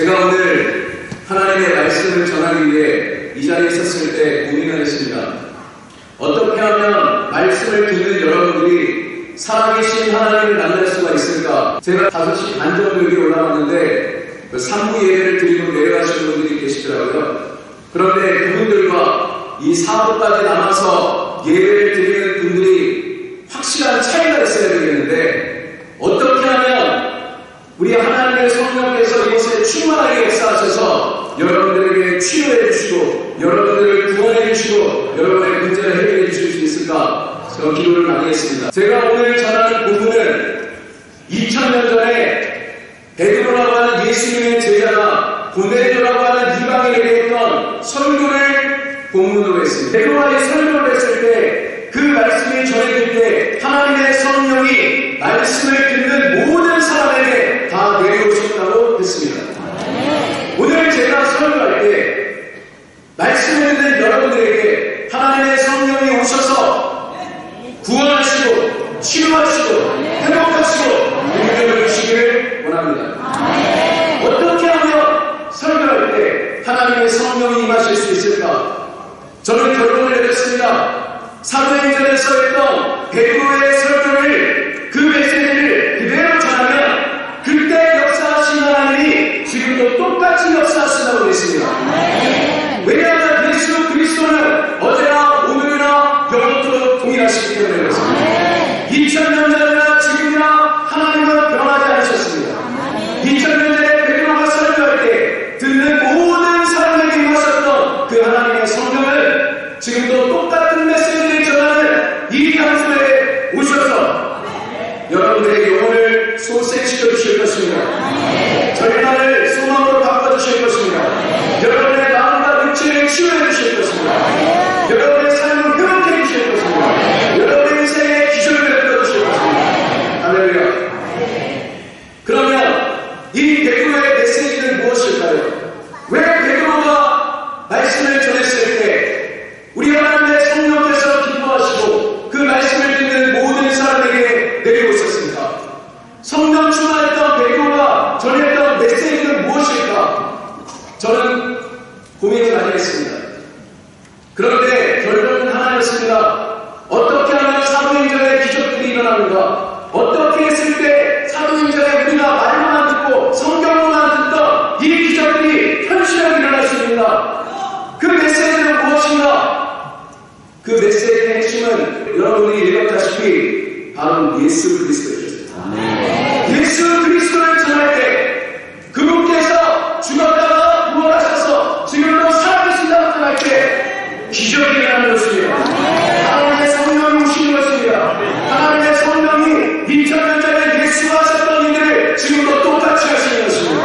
제가 오늘 하나님의 말씀을 전하기 위해 이 자리에 섰을 때 고민을 했습니다. 어떻게 하면 말씀을 듣는 여러분들이 살아계신 하나님을 만날 수가 있을까? 제가 5시 반 정도 여기 올라왔는데 산부 예배를 드리고 내려가시는 분들이 계시더라고요. 그런데 그분들과 이 4부까지 남아서 예배를 드리는 분들이 확실한 차이가 있어야 되겠는데, 어떻게 하면 우리 하나님의 성령께서 이곳에 충만하게 역사하셔서 여러분들에게 치유해 주시고 여러분들을 구원해 주시고 여러분의 문제를 해결해 주실 수 있을까? 제가 기도를 많이 했습니다. 제가 오늘 전하는 부분은 2000년 전에 베드로라고 하는 예수님의 제자가 고넬료라고 하는 이방인에게 했던 설교를 본문으로 했습니다. 베드로가 이 설교를 했을 때 그 말씀이 전해질 때 하나님의 성령이 말씀을 듣는 모든 사람에게 다 내려오셨다고 했습니다. 오늘 제가 설교할 때 말씀을 듣는 여러분들에게 하나님의 성령이 오셔서 구원하시고 치유하시고 회복하시고 능력을 주시기를 원합니다. 어떻게 하면 설교할 때 하나님의 성령이 임하실 수 있을까? 저는 결론을 내렸습니다. 사도행전에서 했던 베드로의 설교를, 그 메시지를 그대로 전하면 그때 역사하신 하나님이 지금도 똑같이 역사하신다고 했습니다. 왜냐하면 예수 그리스도는 어제나 오늘이나 영원토록 동일하시기 때문에 그렇습니다. 2000년 전이나 지금이나 하나님은 변하지 않으셨습니다. 2000년 전에 베드로가 설교할 때 듣는 모든 사람에게 임하셨던 그 하나님의 성령을 지금도 똑같은 메시지를 전하는 이 장소에 오셔서 여러분들의 영혼을 소생시켜 주실 것입니다. 절망을 소망으로 바꿔주실 것입니다. 여러분의 마음과 육체를 치유해 주실 것입니다. 여러분의 삶을 회복해 주실 것입니다. 여러분의 인생의 기준을 베풀어 주실 것입니다. 할렐루야. 그러면 이 베드로의 메시지는 무엇일까요? 왜 베드로가 말씀을 전했을 때 우리 하나님의 성령께서 기뻐하시고 그 말씀을 듣는 모든 사람에게 내려오셨습니까? 성령 충만했던 베드로가 전했던 메시지는 무엇일까? 저는 고민을 많이 했습니다. 그런데 결론은 하나였습니다. 어떻게 하면 사도행전의 기적들이 일어나는가? 어떻게 했을 때 사도행전에 우리가 말로만 듣고 성경로만 듣던 이 기적들이 현실로 일어날 수 있는가? 그 메시지는 무엇인가? 그 메시지의 핵심은 여러분이 읽었다시피 바로 예수 그리스도였습니다. 예수 그리스도를 전할 때 그분께서 죽었다가 부활하셔서 지금도 살아계신다고 전할 때 기적이 일어나는 것입니다. 하나님의 성령이 오시는 것입니다. 하나님의 성령이 2000년 전에 예수가 하셨던 일을 지금도 똑같이 하시는 것입니다.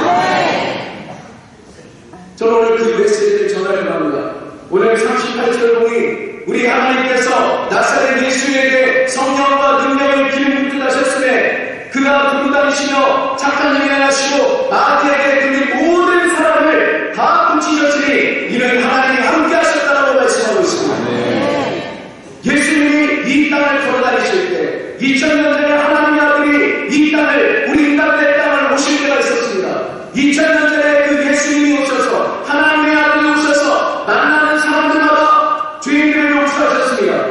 저는 오늘 그 메시지를 전하려고 합니다. 오늘 38절 보니 우리 하나님께서 나사렛 예수에게 성령과 능력을 기름 붓으셨으며 그가 두루 다니시며 착한 일을 하시고 마귀에게 들린 모든 사람을 다 고치셨으니 이는 하나님이 함께 하셨다라고 말씀하고 있습니다. 예수님이 이 땅을 걸어다니실 때 2000년 전에 하나님의 아들이 이 땅을, 우리 인간의 땅을 오실 때가 있었습니다. 2000년 전에 그 예수님이 오셔서 하나님의 아들이 오셔서 만나는 사람들마다 죄인들을 용서하셨습니다.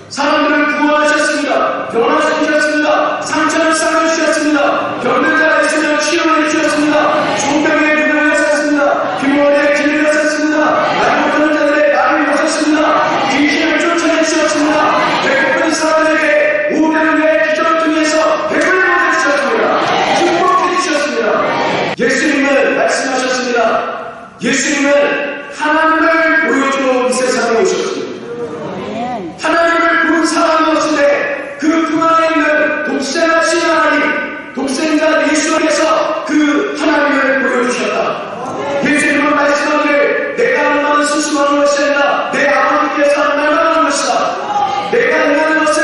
사람들을 구원하셨습니다. 변화시키셨습니다. 상처를 쌓아주셨습니다. 병든 자가 있으면 치료해 주셨습니다. 종병의 눈을 여셨습니다. 비모의 길을 여셨습니다. 말 못하는 자들의 말을 여셨습니다. 귀신을 쫓아내 주셨습니다. 배고픈 사람에게 500명의 기적을 통해서 배불리 먹여주셨습니다. 축복해 주셨습니다. 예수님은 말씀하셨습니다. 예수님은 하나님을 보여주러 이 세상에 오셨습니다. 하나님을 본 사람이었는데 그 품 안에 있는 독생하신 하나님, 독생자 예수님께서 그 하나님을 보여주셨다. 예수님은 말씀하기를 내가 하는 것은 스스로 것이 아니라 내 아버지께서 하는 말만 하는 것이다. 내가 행하는 것은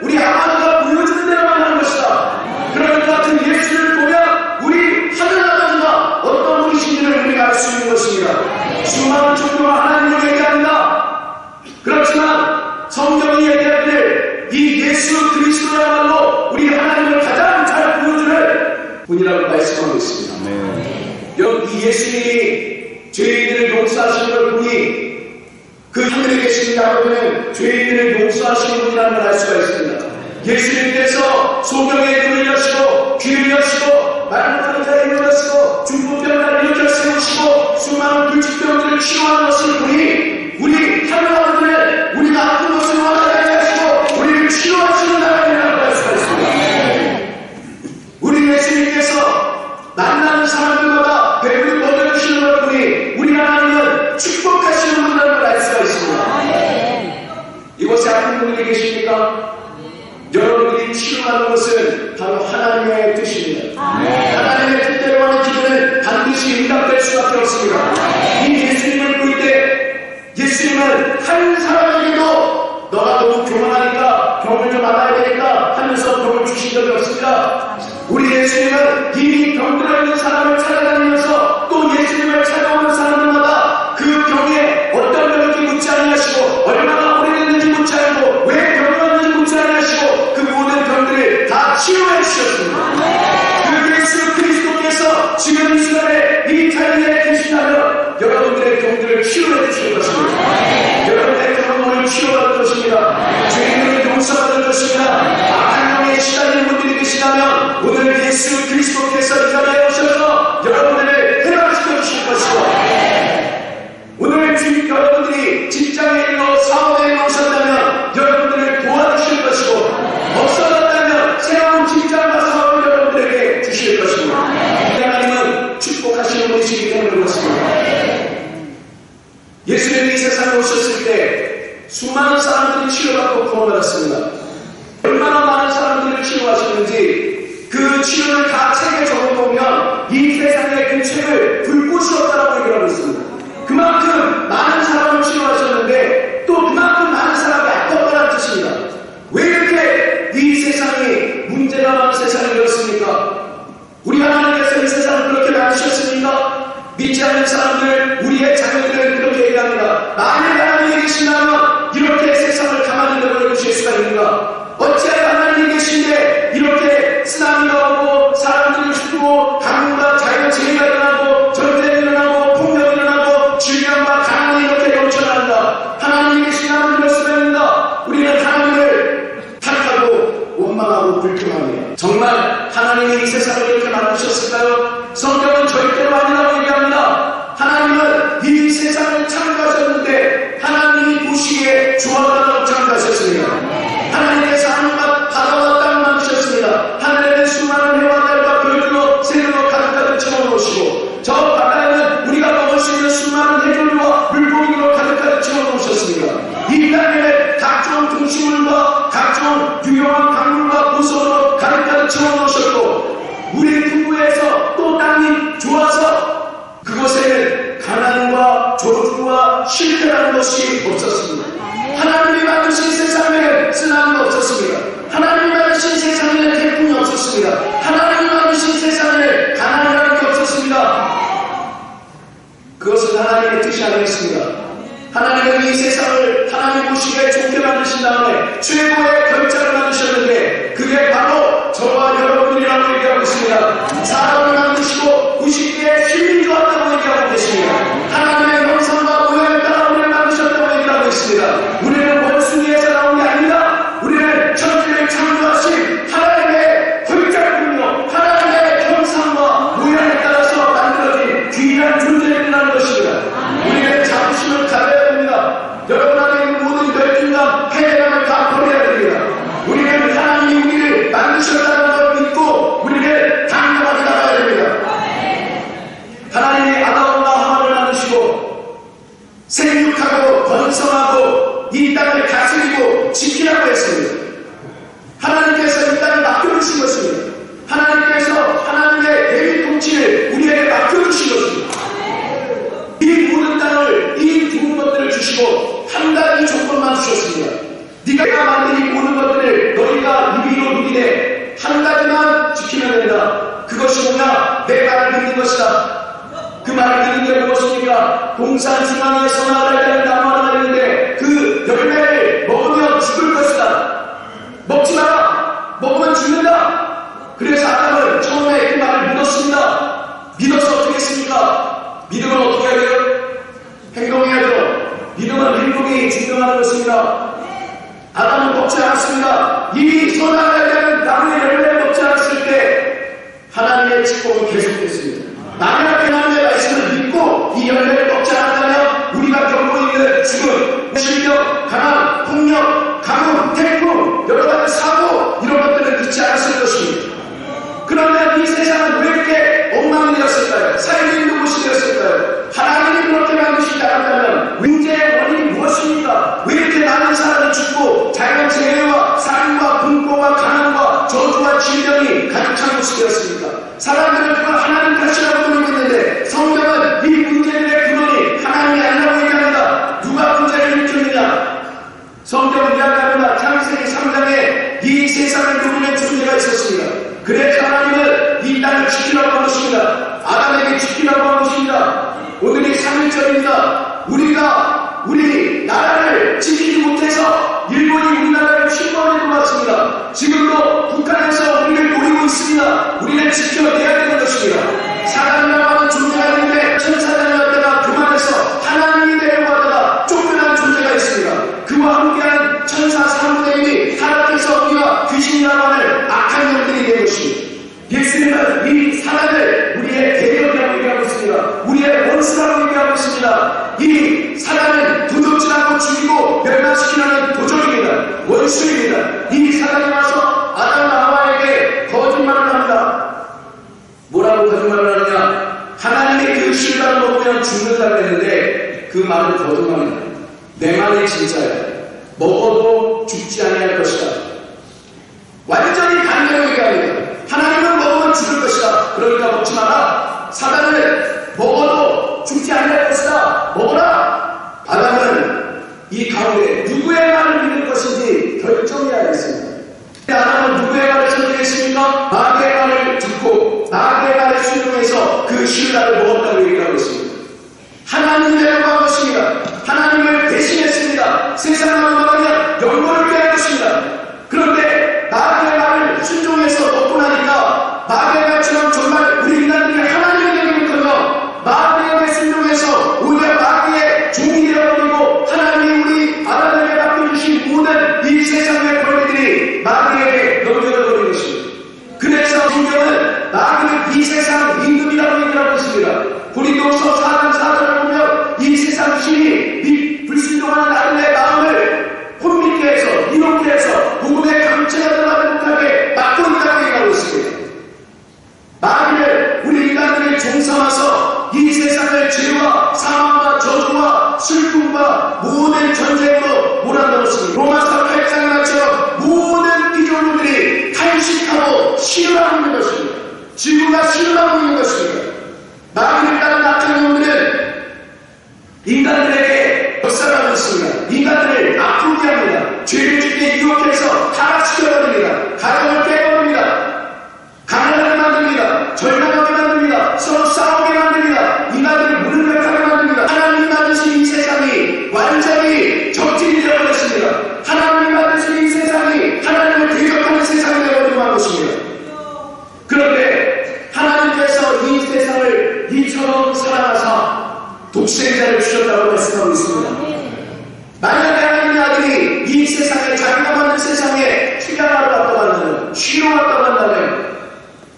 우리 아버지가 보여주는 대로만 하는 것이다. 그런 것 같은 예수를 보면 우리 하늘 아버지가 어떤 분이신지를 우리가 알 수 있는 것입니다. 수많은 종교가 하나님을 얘기합니다. 예수님이 죄인들을 용서하시는 걸 보니 그 하늘에 계신 아버지는 죄인들을 용서하시는 분이라는 걸 알 수가 있습니다. 예수님께서 소경의 눈을 여시고 귀를 여시고 말못하는 자의 눈을 여시고 중풍병자를 일으켜 세우시고 수많은 불치병들을 치유하는 것을 보니 우리 하늘 아버지는 우리가 아픈 것을 원하게 하시고 우리를 치유하시는 나라이라고 할 수가 있습니다. 우리 예수님께서 만나는 사람들마다 배부를 먹여주시는 걸 보니 우리 하나님은 축복하시는 분이라는 걸 알 수가 있습니다. 이곳에 아픈 분들이 계십니까? 여러분들이 치유하는 것은 바로 하나님의 뜻입니다. 하나님의 뜻대로 하는 기도는 반드시 응답될 수밖에 없습니다. 이 예수님을 볼 때 예수님은 한 사람에게도 너가 너무 교만하니까 병을 좀 받아야 되니까 하면서 병을 주신 적이 없습니다. 우리 예수님은 이미 병들어 있는 사람을 찾아다니면서 또 예수님을 찾아오는 사람들마다 그 병에 어떤 병인지 묻지 아니하시고 얼마나 오래됐는지 묻지 않고 왜 병이 왔는지 묻지 아니하시고 그 모든 병들을 다 치유해 주셨습니다. 그 예수 그리스도께서 지금 이 시간에 이 자리에 계신다면 여러분들의 병들을 치유해 주실 것입니다. 여러분의 병을 치유받을 것입니다. 죄인들을 용서받을 것입니다. 악한 시달리는 분들이 계시다면 오늘 예수 그리스도께서 이 자리에 오셔서 여러분들을 해방시켜 주실 것이고 오늘 주님 여러분들이 직장에 일로 사업에 일로 오셨다면 여러분들을 도와주실 것이고 없어졌다면 새로운 직장과 사업을 여러분들에게 주실 것이고 하나님은 축복하시는 분이시기 때문에 그렇습니다. 예수님이 이 세상에 오셨을 때 수많은 사람들이 치료받고 구원받았습니다. 얼마나 많은 사람들을 치유하셨는지 그 치유를 다 책에 적어보면 이 세상에 그 책을 불 곳이 없다라고 얘기를 하고 있습니다. 그만큼 많은 사람을 치유하셨는데 또 그만큼 많은 사람이 아팠다는 뜻입니다. 왜 이렇게 이 세상이 문제가 많은 세상이 되었습니까? 우리 하나님께서 이 세상을 그렇게 만드셨습니까? 믿지 않는 사람들, 우리의 자녀들은 그렇게 얘기합니다. 만일 하나님이 계신다면 이렇게 세상을 가만히 내버려 두실 수가 있는가? 어찌하여 하나님이 계신데 이렇게 쓰나미가 오고 사람들이 죽고 강물과 자연재해가 일어나고 전쟁이 일어나고 폭력이 일어나고 질병과 가난이 이렇게 넘쳐난다. 하나님이 계신다면 그럴 수가 있는가? 우리는 하나님을 탓하고 원망하고 불평합니다. 정말 하나님이 이 세상을 이렇게 만드셨을까요? 성경은 절대로 아니라고 얘기합니다. 하나님은 이 세상을 창조하셨는데 하나님이 보시기에 좋았다고 창조하셨습니다. 하나님께서 하늘과 바다와 땅을 만드셨습니다. 하늘에는 수많은 해와 달과 별들로 새로 가득가득 채워놓으시고 저 바다에는 우리가 먹을 수 있는 수많은 해조류와 물고기로 가득가득 채워놓으셨습니다. 이 땅에는 각종 동식물과 각종 유용한 강물과 보석으로 가득가득 채워놓으셨고 우리 풍부해서 또 땅이 좋아서 그곳에는 가난과 저주와 실패라는 것이 없었습니다. 하나님이 만드신 세상에는 쓰나미가 없었습니다. 하나님이 만드신 세상에는 태풍이 없었습니다. 하나님이 만드신 세상에는 가난이라는 게 없었습니다. 그것은 하나님의 뜻이 아니었습니다. 하나님은 이 세상을 하나님 보시기에 좋게 만드신 다음에 최고의 결자를 만드셨는데 그게 바로 저와 여러분이라고 얘기하고 있습니다. 사람을 만드시고 90개의 신이 좋았다고 얘기하고 계십니다. 하나님의 형상과 모양을 따라 우리를 만드셨다고 얘기하고 있습니다. 우리는 원숭이에서 나온 게 아닙니다. 우리는 천지를 창조하신 하나님의 결자군요. 하나님의 형상과 모양에 따라서 만들어진 귀한 존재들이라는 것입니다. 우리는 자부심을 가져야 됩니다. 여러분 안에 있는 모든 열등감, 해외감을 다 버려야 됩니다. 우리는 하나님이 우리를 만드셨다는 걸 믿고 우리를 당당하게 나가야 됩니다. 하나님이 아담과 하와를 만드시고 생육하고 번성하고 이 땅을 다스리고 지키라고 했습니다. 하나님께서 이 땅을 맡겨주신 것입니다. 하나님께서 하나님의 대리 통치를 우리에게 맡겨주신 것입니다. 이 모든 땅을 이 좋은 것들을 주시고 한 가지 조건만 주셨습니다. 네가 만든 이 모든 것들을 너희가 임의로 누리되 한 가지만 지키면 된다. 그것이 뭐냐? 내 말을 듣는 것이다. 그 말을 듣는 게 무엇입니까? 동산중앙에서 나아갈 나무 하나가 있는데 그 열매를 먹으면 죽을 것이다. 먹지 마라. 먹으면 죽는다. 그래서 아담은 처음에 그 말을 믿었습니다. 믿어서 어떻게 했습니까? 믿음은 어떻게 해야 돼요? 행동해야죠. 믿음은 행동이 증명하는 것입니다. 아담은 먹지 않았습니다. 이 선악을 알자는 나무의 열매를 먹지 않았을 때 하나님의 축복은 계속됐습니다. 만약 하나님의 말씀을 믿고 이 열매를 먹지 않았다면 우리가 겪고 있는 죽음, 실격, 가난, 폭력, 가뭄, 태풍, 여러 가지 사고 이런 것들은 있지 않았을 것입니다. 그러면 이 세상은 왜 이렇게 엉망이 되었을까요? 살기 힘든 곳이 되었을까요? 하나님이 그렇게 만드시지 않았다면 문제의 원인이 무엇입니까? 왜 이렇게 많은 사람이 죽고 자연재해와 살인과 분포와 가난과 저주와 질병이 가득 찬 곳이 되었습니까? 사람들은 그걸 하나님 탓이라고 부르고 있는데 성경은 이 문제들의 근원이 하나님이 아니라고 얘기합니다. 누가 문제를 일으켰느냐? 성경 이야기합니다. 창세기 3장에 이 세상을 누르는 존재가 있었습니다. 그래서 하나님은 이 땅을 지키라고 한 것입니다. 아담에게 지키라고 한 것입니다. 오늘이 3일절입니다. 우리 나라를 지키지 못해서 일본이 우리나라를 침범해도 맞습니다. 지금도 북한에서 우리를 노리고 있습니다. 우리는 지켜내야 되는 것입니다. 사람이라고 하는 존재가 있는데 천사장이었다가 그만해서 하나님이 되려고 하다가 쫓겨난 존재가 있습니다. 그와 함께한 천사 3분의 1이 타락해서 우리가 귀신이라고 하는 악한 영들이 된 것입니다. 예수님은 이 사단을 우리의 대적이라고 얘기하고 있습니다. 우리의 원수라고 얘기하고 있습니다. 이 사단은 도둑질하고 죽이고 멸망시키려는 도적입니다. 원수입니다. 이 사단이 와서 아담과 하와에게 거짓말을 합니다. 뭐라고 거짓말을 하느냐? 하나님의 그 실과를 먹으면 죽는다고 했는데 그 말은 거짓말입니다. 내 말이 진짜야. 먹어도 죽지 아니할 것이다. 완전히 반대로 얘기합니다. 하나님은 먹으면 죽을 것이다. 그러니까 먹지 마라. 사단을 먹어도 죽지 않을 것이다. 먹어라. 아담은 이 가운데 누구의 말을 믿을 것인지 결정해야 했습니다. 아담은 누구의 말을 선택했습니까? 마귀의 말을 듣고 마귀의 말에 순종해서 그 신라를 먹었다고 얘기하고 있습니다. 하나님이라고 한 것입니다. 하나님을 대신했습니다. 세상으로 말하면 영광을 빼앗을 것입니다. 그런데 마귀의 말을 순종해서 먹고 나니까 마귀의 말처럼 정말 우리 인간들이 하나님이 되기는커녕 마귀에게 순종해서 오히려 마귀의 종이 되어버리고 하나님이 우리 아담에게 맡겨주신 모든 이 세상의 권리들이 마귀에게 넘겨져버린 것입니다. 그래서 성경은 마귀는 이 세상 임금이라고 얘기하고 있습니다. 고린도서 4장 4절을 보면 이 세상 신이 불순종하는 아들의 마음을 혼미케 해서 이롭게 해서 복음의 강체가 들어가지 못하게 막고 있다고 얘기하고 있습니다. 마귀를 우리 인간들이 종삼아서 이 세상을 죄와 사망과 저주와 슬픔과 모든 전쟁으로 몰아넣었습니다. 로마서 8장의 말처럼 모든 피조물들이 탄식하고 싫어하고 있는 것입니다. 지구가 싫어하고 있는 것입니다. 마귀를 따른 악한 놈들은 인간들에게 역사하고 있습니다. 인간들을 아프게 합니다. 죄를 짓게 유혹해서 타락시켜버립니다. 가정을 깨버립니다. 가난하게 만듭니다. 절망하게 만듭니다. 서로 싸우게 만듭니다. 인간들을 무능력하게 만듭니다. 하나님이 만드신 이 세상이 완전히 적진이 되어버렸습니다. 하나님이 만드신 이 세상이 하나님을 대적하는 세상이 되어버리고 한 것입니다. 그런데 하나님께서 이 세상을 이처럼 사랑하사 독생자를 주셨다고 말씀하고 있습니다. 만약에 하나님의 아들이 이 세상에 자기가 만든 세상에 투자하러 왔다고 한다면 쉬러 왔다고 한다면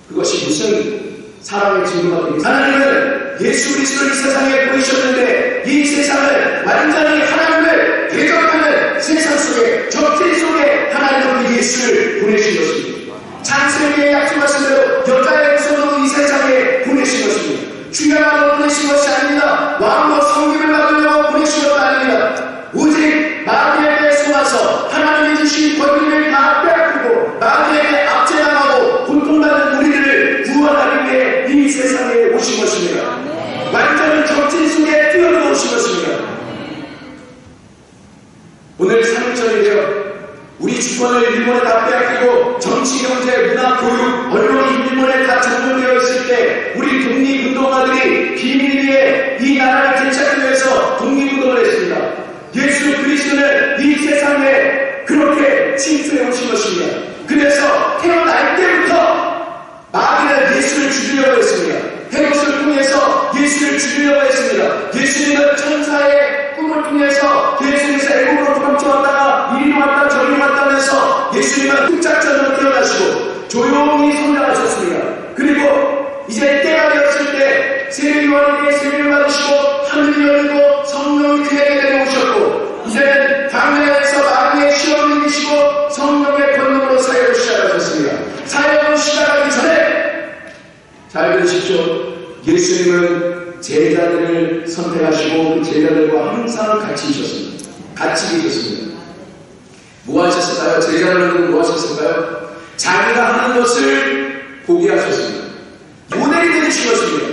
그것이 무슨 사랑의 증거가 되겠습니까? 하나님은 예수 그리스도를 이 세상에 보이셨는데 이 세상을 완전히 하나님을 대적하는 세상 속에 적진 속에 하나님은 예수를 보내신 것입니다. 창세기에 약속하신 대로 여자의 후손으로 이 세상에 보내신 것입니다. 주야로 보내신 것이 아닙니다. 왕으로 성기를 받으려고 보내신 것도 아닙니다. 오직 마귀에게 속아서 하나님이 주신 권리를 다 빼앗기고 마귀에게 압제당하고 고통받는 우리를 구원하기 위해 이 세상에 오신 것입니다. 완전히 적진 속에 뛰어들어오신 것입니다. 오늘 3일절이에요. 우리 주권을 일본에 다 빼앗기고 정치, 경제, 문화, 교육, 언론이 일본에 다 점령되어 있을 때 우리 독립운동가들이 비밀리에 이 나라를 되찾기 위해서 독립운동을 했습니다. 예수 그리스도는 이 세상에 그렇게 침투해 오신 것입니다. 그래서 태어날 때부터 마귀는 예수를 죽이려고 했습니다. 헤롯을 통해서 예수를 죽이려고 했습니다. 예수님은 천사의 꿈을 통해서 예수님에서 애굽으로 도망쳐왔다가 이리 왔다 저리 왔다면서 예수님은 흑작전으로 태어나시고 조용히 성장하셨습니다. 그리고 이제 때가 되었을 때 세례요한에게 세례를 받으시고 하늘이 열리고 성령이 그에게 내려오셨고 이제는 광야에서 마귀의 시험을 이기시고 성령의 권능으로 사역을 시작하셨습니다. 사역을 시작하기 전에 잘 들으십시오. 예수님은 제자들을 선택하시고 그 제자들과 항상 같이 있었습니다. 같이 계셨습니다. 뭐 하셨을까요? 제자들은 뭐 하셨을까요? 자기가 하는 것을 보게 하셨습니다. 모델이 되신 것입니다.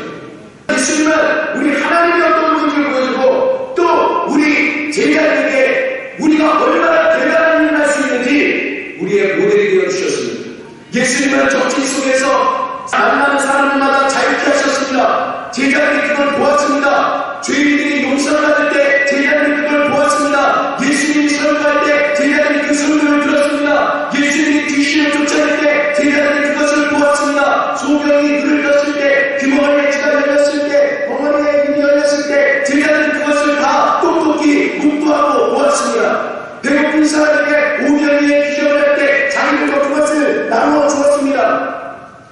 예수님은 우리 하나님의 어떤 분을 보여주고 또 우리 제자들에게 우리가 얼마나 대단한 일을 할 수 있는지 우리의 모델이 되어주셨습니다. 예수님은 정치 속에서 만나는 사람들마다 자유케 하셨습니다. 제자들이 그걸 보았습니다. 죄인들이 용서를 받을 때 제자들이 그걸 보았습니다. 예수님이 설교할 때 제자들이 그 설교를 들었습니다. 예수님이 귀신을 쫓아낼 때 제자들이 그것을 보았습니다. 소경이 눈을 떴을 때, 귀머리에 귀가 열렸을 때, 벙어리에 눈이 열렸을 때 제자들이 그것을 다 똑똑히 묵도하고 보았습니다. 배고픈 사람에게 오병이의 기적을 할 때 자기들과 그것을 나누어 주었습니다.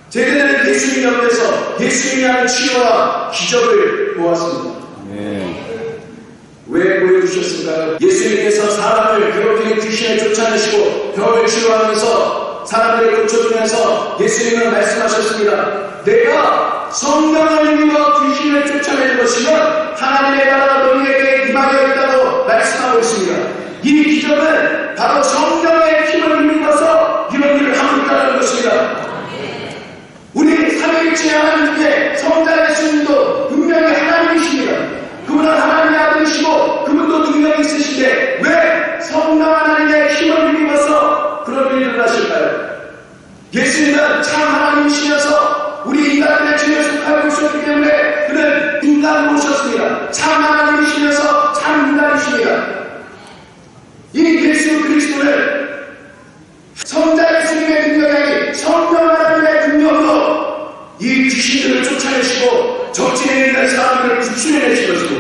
제자들은 예수님 옆에서 예수님이 하는 치료와 기적을 보았습니다. 왜 보여주셨을까요? 예수님께서 사람을 괴롭히는 귀신을 쫓아내시고 병을 치료하면서 사람들을 고쳐주면서 예수님은 말씀하셨습니다. 내가 성령을 힘입어 귀신을 쫓아내는 것이면 하나님의 나라가 너희에게 임하여 있다고 말씀하고 있습니다. 이 기적은 바로 성령의 힘을 힘입어서 이런 일을 하고 있다는 것입니다. 우리 삼위일체 하나님께 성자 예수님도 분명히 하나님이십니다. 그분은 하나님의 아들이시고 그분도 능력이 있으신데 왜 성령 하나님의 힘을 힘입어서 그런 일을 하실까요? 예수님은 참 하나님이시면서 우리 인간들의 죄에 속하고 있었기 때문에 그는 인간으로 오셨습니다. 참 하나님이시면서 참 인간이십니다. 이 예수 그리스도는 성자 예수님의 능력이 아닌 성령 하나님의 능력으로 이 귀신들을 쫓아내시고 적진에 있는 사람들을 구출해내신 것이고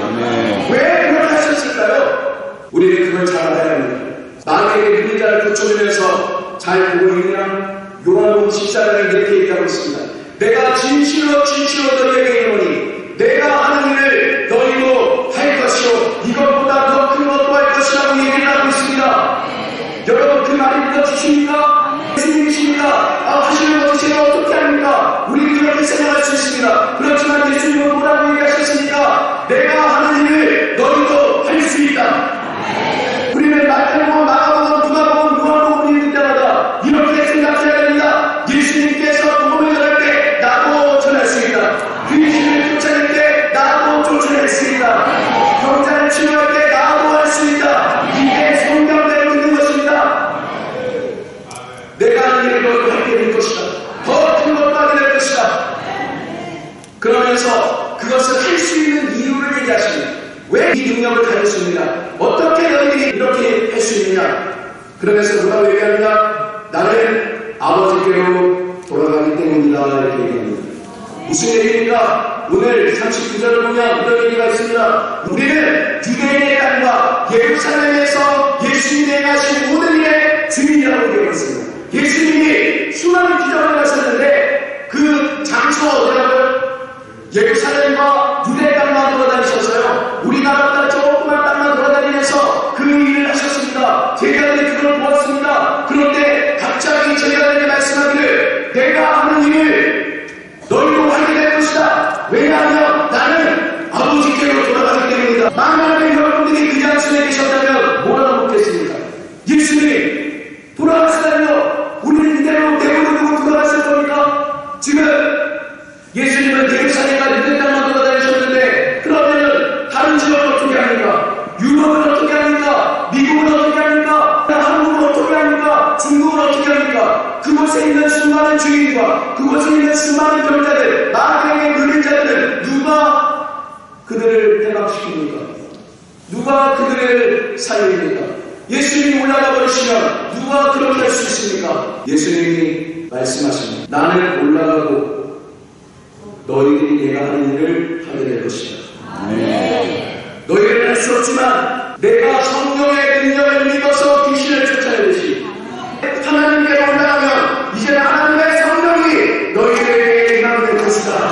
왜 그렇게 하셨을까요? 우리는 그걸 잘 알아야 합니다. 마귀에게 믿는 자를 고쳐주면서 잘 보고 있느냐? 요한복음 14장에 이렇게 얘기하고 있습니다. 내가 진실로 진실로 너희에게 이르노니 내가 하는 일을 너희도 할 것이요 이것보다 더 큰 것도 할 것이라고 얘기를 하고 있습니다. 여러분 그 말을 믿어주십니까? 예수님이십니까? 하시는 것이 어떻게 합니까? 우리 그렇게 생각할 수 있습니다. 그렇지만 예수님은 뭐라고 얘기하셨습니까? 내가 하는 일을 너희도 할 수 있다. 우리는 마태복음, 마가복음, 누가복음, 요한복음 읽을 때마다 이렇게 생각해야 됩니다. 예수님께서 복음을 전할 때 나도 전할 수 있다. 귀신을 쫓아낼 때 나도 쫓아낼 수 있다. 병자를 치료할 때 나도 할 수 있다. 이게 성경대로 있는 것입니다. 내가 하는 일을 너희도 하게 될 것이다. 더 큰 것도 하게 될 것이다. 그러면서 그것을 할 수 있는 이유를 얘기하십니다. 왜 이 능력을 가질 수 있느냐? 어떻게 너희들이 이렇게 할 수 있느냐? 그러면서 뭐라고 얘기합니까? 나는 아버지께로 돌아가기 때문이다. 이렇게 얘기합니다. 무슨 얘기입니까? 오늘 39절을 보면 이런 얘기가 있습니다. 우리는 유대인의 땅과 예루살렘에서 예수님이 행하신 모든 일의 증인이라고 얘기했습니다. 예수님이 수많은 기적을 하셨는데 그 장소 어디라고요? 예루살렘과 유대 땅만 돌아다니셨어요. 우리나라 땅 조그만 땅만 돌아다니면서 그 일을 하셨습니다. 제자들이 그걸 보았습니다. 그런데 갑자기 제자들에게 말씀하기를 내가 하는 일을 너희도 하게 될 것이다. 왜냐하면 나는 아버지께로 돌아가기 때문이다. 만약에 여러분들이 그 장소에 계셨다면 뭐라고 묻겠습니까? 예수님이 돌아가시다니요. 우리는 이대로 내버려두고 돌아가실 겁니까? 지금 예수님은 예루살렘과 유대 땅만 돌아다니셨는데 그러면 다른 지역은 어떻게 합니까? 유럽은 어떻게 합니까? 미국은 어떻게 합니까? 한국은 어떻게 합니까? 중국은 어떻게 합니까? 그곳에 있는 수많은 주인과 그곳에 있는 수많은 병자들, 마귀에게 물린 자들은 누가 그들을 해방시킵니까? 누가 그들을 살립니까? 예수님이 올라가 버리시면 누가 그렇게 할 수 있습니까? 예수님이 말씀하십니다. 나는 올라가고 너희들이 내가 하는 일을 하게 될 것이다. 너희는 할 수 없지만 내가 성령의 능력을 믿어서 귀신을 쫓아내듯이 하나님께로 올라가면 이제 하나님의 성령이 너희에게 임하는 것이다.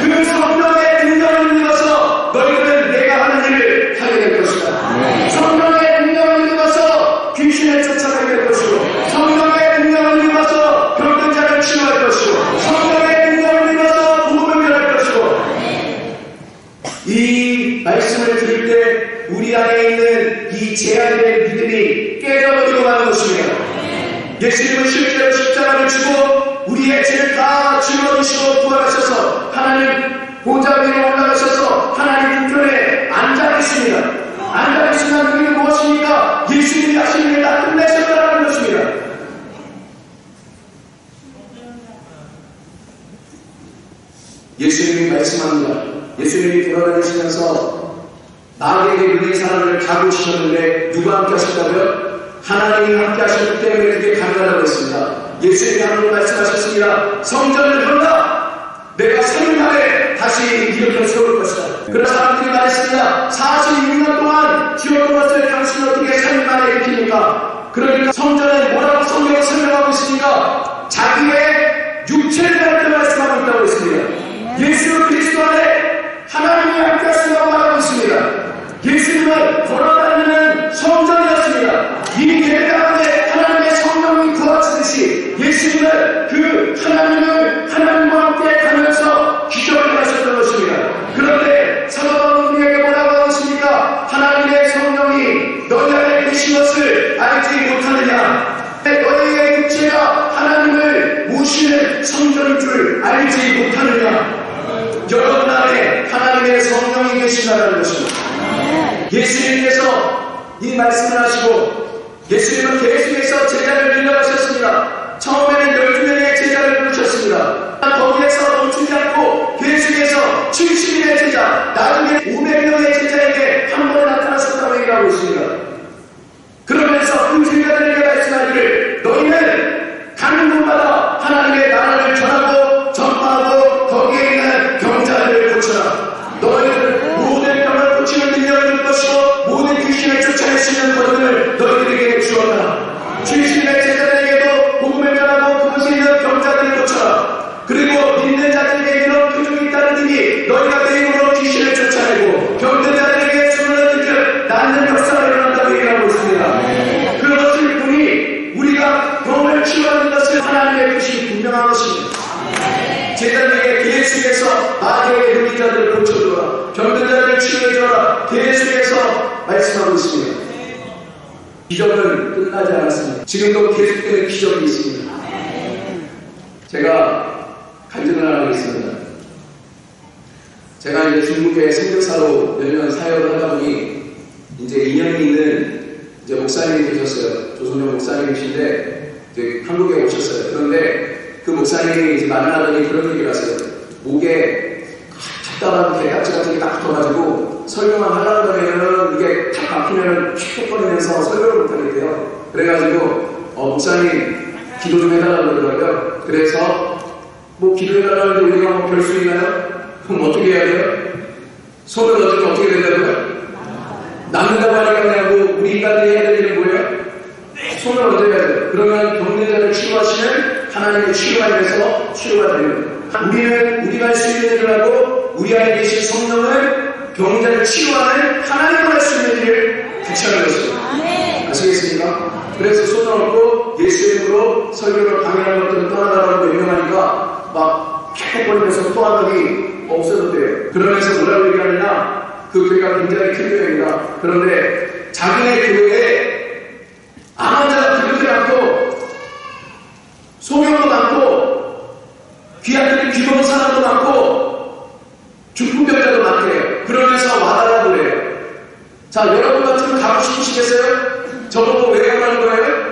그 성령의 능력을 믿어서 너희들은 내가 하는 일을 하게 될 것이다. 성령의 능력을 믿어서 귀신을 쫓아내게 될 것이고, 성령의 능력을 믿어서 병든 자를 치유할 것이고, 성령의 능력을 믿어서 복음을 전할 것이고, 이 말씀을 들을 때 우리 안에 있는 이 제한된 믿음이 깨져버리고 마는 것입니다. 예수님은 실제로 십자가를 지고 우리의 죄를 다 짊어지시고 부활하셔서 하나님 보좌 위에 올라가셔서 하나님 우편에 앉아 계십니다. 앉아 계시는 의미는 무엇입니까? 예수님이 하신 일을 다 끝내셨다는 것입니다. 예수님이 말씀합니다. 예수님이 돌아다니시면서 나에게 물린 사람을 잡으셨는데 누가 함께 하셨다고요? 하나님이 함께 하셨기 때문에 그게 가능하다고 했습니다. 예수님이 하나님 말씀하셨습니다. 성전을 건다! 내가 3일 만에 다시 일으켜 세울 것이다. 그래서 사람들이 말했습니다. 46년 동안 지옥 것을 당신은 어떻게 3일 만에 일으킵니까? 그러니까 성전은 뭐라고 성경을 설명하고 있습니까? 자기의 육체를 가리켜 말씀하고 있다고 했습니다. 예수 그리스도 안에 하나님이 함께 하신다고 말하고 있습니다. 예수님은 걸어다니는 성전이었습니다. 이 예배 가운데 하나님의 성령이 부어지듯이 예수님은 그 하나님을 하나님과 함께 가면서 기적을 하셨던 것입니다. 그런데 사도 바울은 우리에게 뭐라고 하고 있습니까? 하나님의 성령이 너희 안에 계신 것을 알지 못하느냐? 너희의 육체가 하나님을 모시는 성전인 줄 알지 못하느냐? 여러분 안에 하나님의 성령이 계신다는 것입니다. 예수님께서 이 말씀을 하시고 예수님은 계속해서 제자를 밀려가셨습니다. 처음에는 12명의 제자를 부르셨습니다. 거기에서 멈추지 않고 계속해서 70명의 제자, 나중에 500명의 제자에게 한 번에 나타나셨다고 얘기하고 있습니다. 그러면서 그 제자들에게 말씀하기를 너희는 가는 곳마다 하나님의 나라를 전하고 전파하고 거기에 있는 병자들을 고쳐라. 너희는 모든 병을 고치는 능력을 줄 것이고 모든 귀신을 쫓아낼 수 있는 권능을 너희들에게 주었다. 70의 제자들에게도 복음을 전하고 그곳에 있는 병자들을 고쳐라. 그리고 믿는 자들에게 이런 표적이 있다는 의미 너희가 내 힘으로 귀신을 쫓아내고 병든 자들에게 수는 일을 낫는 역사를 일어난다고 얘기하고 있습니다. 그것을 보니 우리가 병을 치유하는 것은 하나님의 뜻이 분명한 것입니다. 제자들에게 계속해서 마귀에게 눌린 자들을 고쳐주라. 병든 자들을 치유해주라. 계속해서 말씀하고 있습니다. 기적은 끝나지 않았습니다. 지금도 계속되는 기적이 있습니다. 제가 간증을 하나 하겠습니다. 제가 이제 중국에 선교사로 몇 년 사역을 하다 보니 이제 인연이 있는 이제 목사님이 계셨어요. 조선영 목사님이신데 이제 한국에 오셨어요. 그런데 그 목사님이 이제 만나더니 그런 얘기를 하세요. 목에 답답한 개딱지 같은 게 딱 붙어가지고 설교만 하려고 하면은 이게 딱 막히면은 축축거리면서 설교를 못하겠대요. 그래가지고 목사님 기도 좀 해달라고 그러더라고요. 그래서 뭐 기도해달라는데 우리가 뭐 별 수 있나요? 그럼 어떻게 해야 돼요? 손을 넣으면 어떻게 된다고요? 낫는다고 하니까 그냥 뭐 우리 인간들이 해야 될 일은 뭐예요? 손을 얻어야 돼요. 그러면 병든 자를 치유하시는 하나님의 치유하면서 치유가 되는 우리는 우리가 할 수 있는 일을 하고 우리 안에 계신 성령을 병자를 치유하는 하나님과 할 수 있는 일을 같이 하는 것입니다. 아시겠습니까? 그래서 손을 얻고 예수 이름으로 설교를 강의하는 것들은 떠나가라고 명령하니까 막 킥킥거리면서 또 하더니 없어졌대요. 그러면서 뭐라고 얘기하느냐? 그 교회가 굉장히 큰 교회입니다. 그런데 자기네 교회에 암환자가 그렇게 많고 소경도 많고 귀한들이 귀여운 사람도 많고 중풍병자도 많대요. 그러면서 와달라고 그래요. 자, 여러분 같으면 가고 싶으시겠어요? 저보고 왜 가라는 거예요?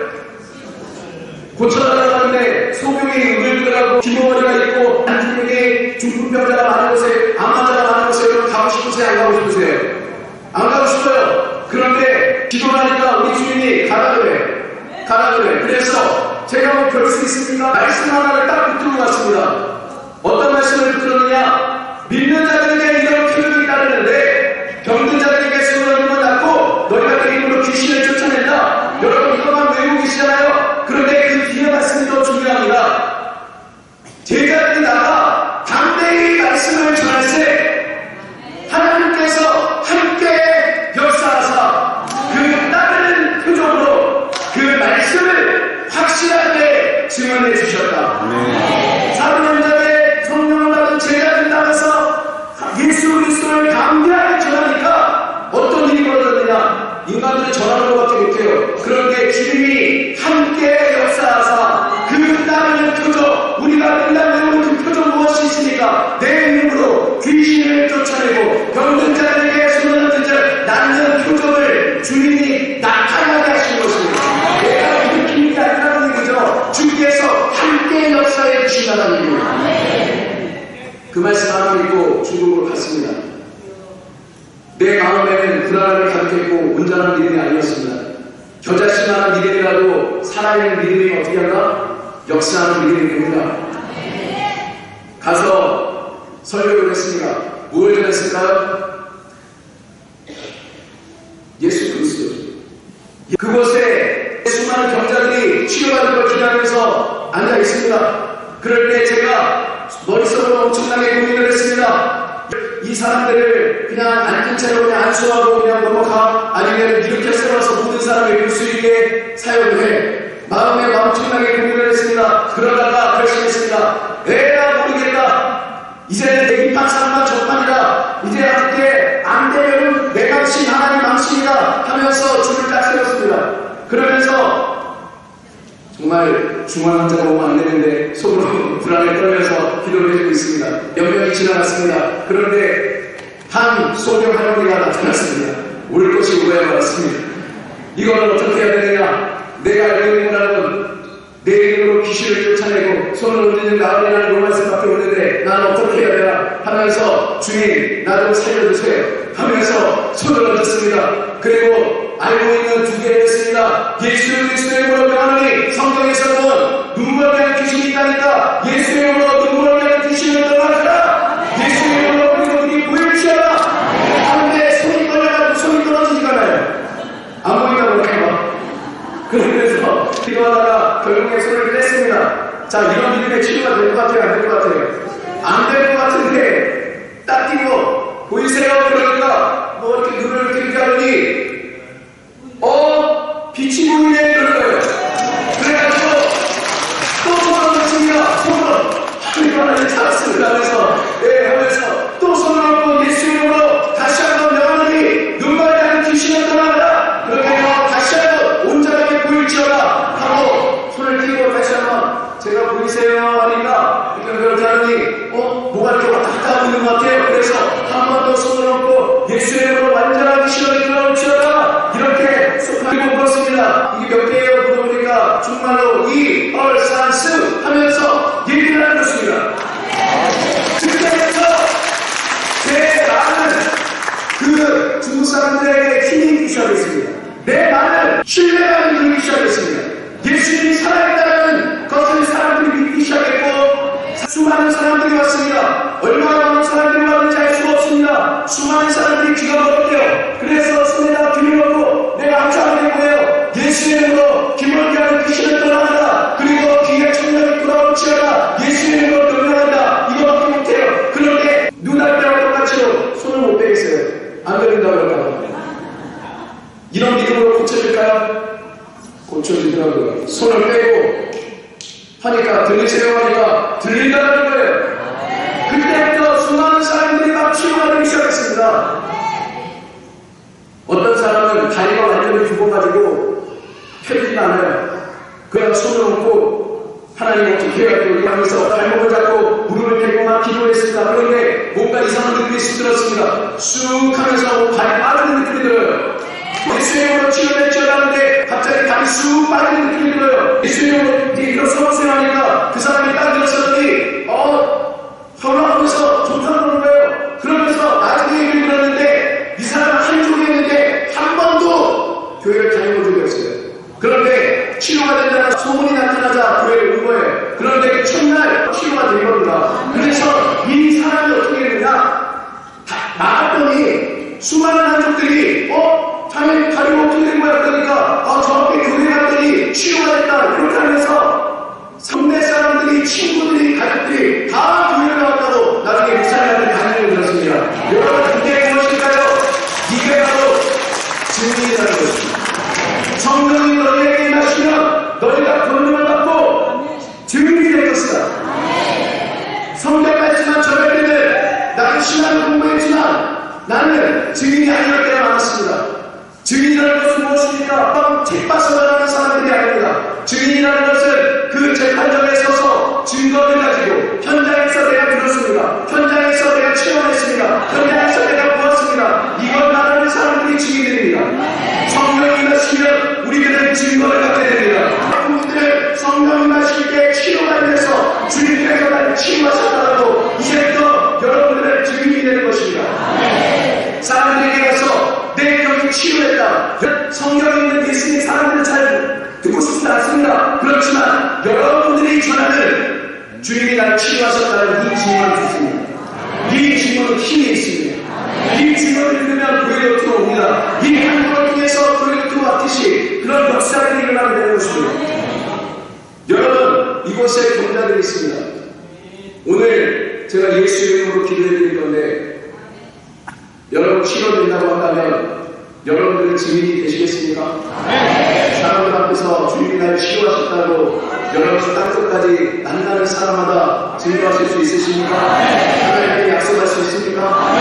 고쳐달라고 하는데 소경이 의외들하고 기모머리가 있고 안중에게 중풍병자가 많은 곳에 암환자가 많은 곳에 여러분 가고 싶으세요? 안 가고 싶으세요? 안 가고 싶어요. 그런데 기도를 하니까 우리 주인이 가라 그래. 가라 그래. 그래서 제가 뭐 별 수 있습니까? 말씀 하나를 딱 붙들고 왔습니다. 어떤 말씀을 붙들었느냐? 믿는 자들에게 이런 표현이 따르는 차를 입고 중국으로 갔습니다. 내 마음에는 불안함이 가득했고 온전한 믿음이 아니었습니다. 겨자씨만한 믿음이라도 살아있는 믿음이 어떻게 한다? 역사하는 믿음이 됩니다. 가서 설교를 했습니다. 무엇을 전했을까요? 예수 그리스도. 그곳에 수많은 병자들이 치료받는 걸 기다리면서 앉아 있습니다. 그럴 때 제가 머릿속으로 엄청나게 고민을 했습니다. 이 사람들을 그냥 앉은 채로 그냥 안수하고 그냥 넘어가, 아니면 이렇게 세워서 모든 사람을 볼 수 있게 사용을 해. 마음에 엄청나게 고민을 했습니다. 그러다가 결심했습니다. 에라 모르겠다. 이제는 내 입판사람만 전판이다. 이제 함께 안 되면 내 망신 하나님 망신이다 하면서 줄을 딱 세웠습니다. 그러면서 정말 중환 환자가 오면 안 되는데 속으로 불안을 떨면서 기도를 해주고 있습니다. 몇 명이 지나갔습니다. 그런데 한 소녀 할머니가 나타났습니다. 올 것이 오고야 말았습니다. 이거는 어떻게 해야 되느냐? 내가 알고 있는 거라면 내 이름으로 귀신을 쫓아내고 손을 얹는 나은이라는 로마서밖에 없는데 난 어떻게 해야 되나 하면서 주님 나 좀 살려주세요 하면서 손을 얹었습니다. 그리고 알고 있는 두 개를 했습니다. 예수 그리스도의 이름으로 명하노니 성경에서는 눈물을 위한 귀신이 있다니까 예수의 이름으로 눈물을 위한 귀신을 떠나가라. 예수의 이름으로 그리고 우리 보일지어다. 하는데 손이 떨려가지고 손이 떨어지지가 않아요. 안 보인다고 할까봐. 그러면서 기도하다가 결국에 손을 뺐습니다. 자, 이런 믿음의 치료가 될 것 같아요? 안 될 것 같아요? 안 될 것 같은데 딱 끼고 보이세요? 그러니까 뭐 이렇게 눈을 이렇게 하더니 빛이 보이네 그런 거예요. 그래가지고 또 손을 얹습니다. 손을 하나님 잘했습니다 하면서 하면서 또 손을 얹고 예수 이름으로 다시 한번 명하노니 눈물을 향한 귀신을 떠나가라. 그렇게 해서 다시 한번 온전하게 보일지어다 하고 손을 띄고 다시 한번 제가 보이세요? 하니까 그렇게 하더니 뭐가 이렇게 왔다 갔다 하고 있는 것 같아요. 그래서 한 번 더 손을 얹고 예수의 이름으로 완전한 귀신을 끌어올지어다 이렇게 속하고 물었습니다. 이게 몇 개예요? 물어보니까 정말로 이얼산스 하면서 얘기를 하는 것입니다. 그때부터 제 말은 그 중국 사람들에게 힘이 있기 시작했습니다. 내 말은 신뢰감이 들기 시작했습니다. 예수님이 살아있다는 것을 사람들이 믿기 시작했고 수많은 사람들이 왔습니다. 얼마나 많은 사람들이 왔는지 알 수가 없습니다. 수많은 사람들이 귀가 멀었대요. 그래서 손에다 귀를 넣고 내가 암송하는 거예요. 예수의 이름으로 귀멀게 하는 귀신을 떠나가라. 그리고 귀에 청력이 돌아올지어다. 예수의 이름으로 명령한다. 이거밖에 못해요. 그런데 눈알 때와 똑같이요 손을 못 빼겠어요. 안 걸린다고 할까봐. 이런 믿음으로 고쳐질까요? 고쳐지더라고요. 손을 빼고 하니까 들리세요 하니까 들린다는 거예요. 그때부터 수많은 사람들이 막 치료가 되기 시작했습니다. 어떤 사람은 다리가 완전히 죽어가지고 펴지지가 않아요. 그냥 손을 얹고 하나님 어떻게 해야 되고 하면서 발목을 잡고 무릎을 대고 막 기도했습니다. 그런데 뭔가 이상한 느낌이 쓱 들었습니다. 쑥 하면서 발이 빠지는 느낌이 들어요. 예수의 이름으로 치료될지어라는데 갑자기 다리 쑥 빠지는 느낌이 들어요. 예수의 이름으로 일어서보세요 하니까 그 사람이 딱 일어섰더니 헐렁하면서 좋다는 그러는 거예요. 그러면서 나중에 얘기를 들었는데 이 사람은 한쪽이었는데 한 번도 교회를 다니고 적이 없어요. 그런데 치료가 된다는 소문이 나타나자 교회에 온 거예요. 그런데 첫날 치료가 된 겁니다. 그래서 이 사람이 어떻게 했느냐 나갔더니 수많은 한족들이 자네 다리가 어떻게 된 거야? 그러니까 저렇게 교회 갔더니 치료가 됐다 이렇게 하면서 성대 사람들이 친구들이 가족들이 다 교회를 나왔다고 나중에 목사님한테 간증을 들었습니다. 여러분 그게 무엇일까요? 이게 바로 증인이라는 것입니다. 성령이 너희에게 임하시면 너희가 권능을 받고 증인이 될 것이다. 성경 말씀만 전할 때는 나는 신앙을 공부했지만 나는 증인이 아니할 때가 많았습니다. 증인이라는 것은 무엇입니까? 책봐서 말하는 사람들이 아닙니다. 증인이라는 것은 그 재판정에 서서 증거를 가지고 현장에서 내가 들었습니다. 현장에서 내가 체험했습니다. 현장에서 내가 보았습니다. 이걸 말하는 사람들이 증인들입니다. 성령이 임하시면 우리들은 증거를 갖게 됩니다. 우리들은 성령이 임하실 때 치료가 돼서 주님께서 나를 치유하셨다고 이제부터 여러분들의 성경에 있는 예수님의 사람들은 잘 듣고 싶지 않습니다. 그렇지만 여러분들이 전하는 주님이 나를 치유하셨다는 이 질문을 듣습니다. 이 질문은 힘이 있습니다. 이 질문을 들으면 브레이크가 옵니다. 이 한국을 통해서 브레이크가 왔듯이 그런 역사들이 일어나게 되는 것입니다. 여러분, 이곳에 경자들이 있습니다. 오늘 제가 예수 이름으로 기도해 드릴 건데 여러분 치료된다고 한다면 여러분들은 증인이 되시겠습니까? 사람들 앞에서 주님이 나를 치료하셨다고 여러분 땅끝까지 만나는 사람마다 증거하실 수 있으십니까? 하나님께 약속할 수 있습니까?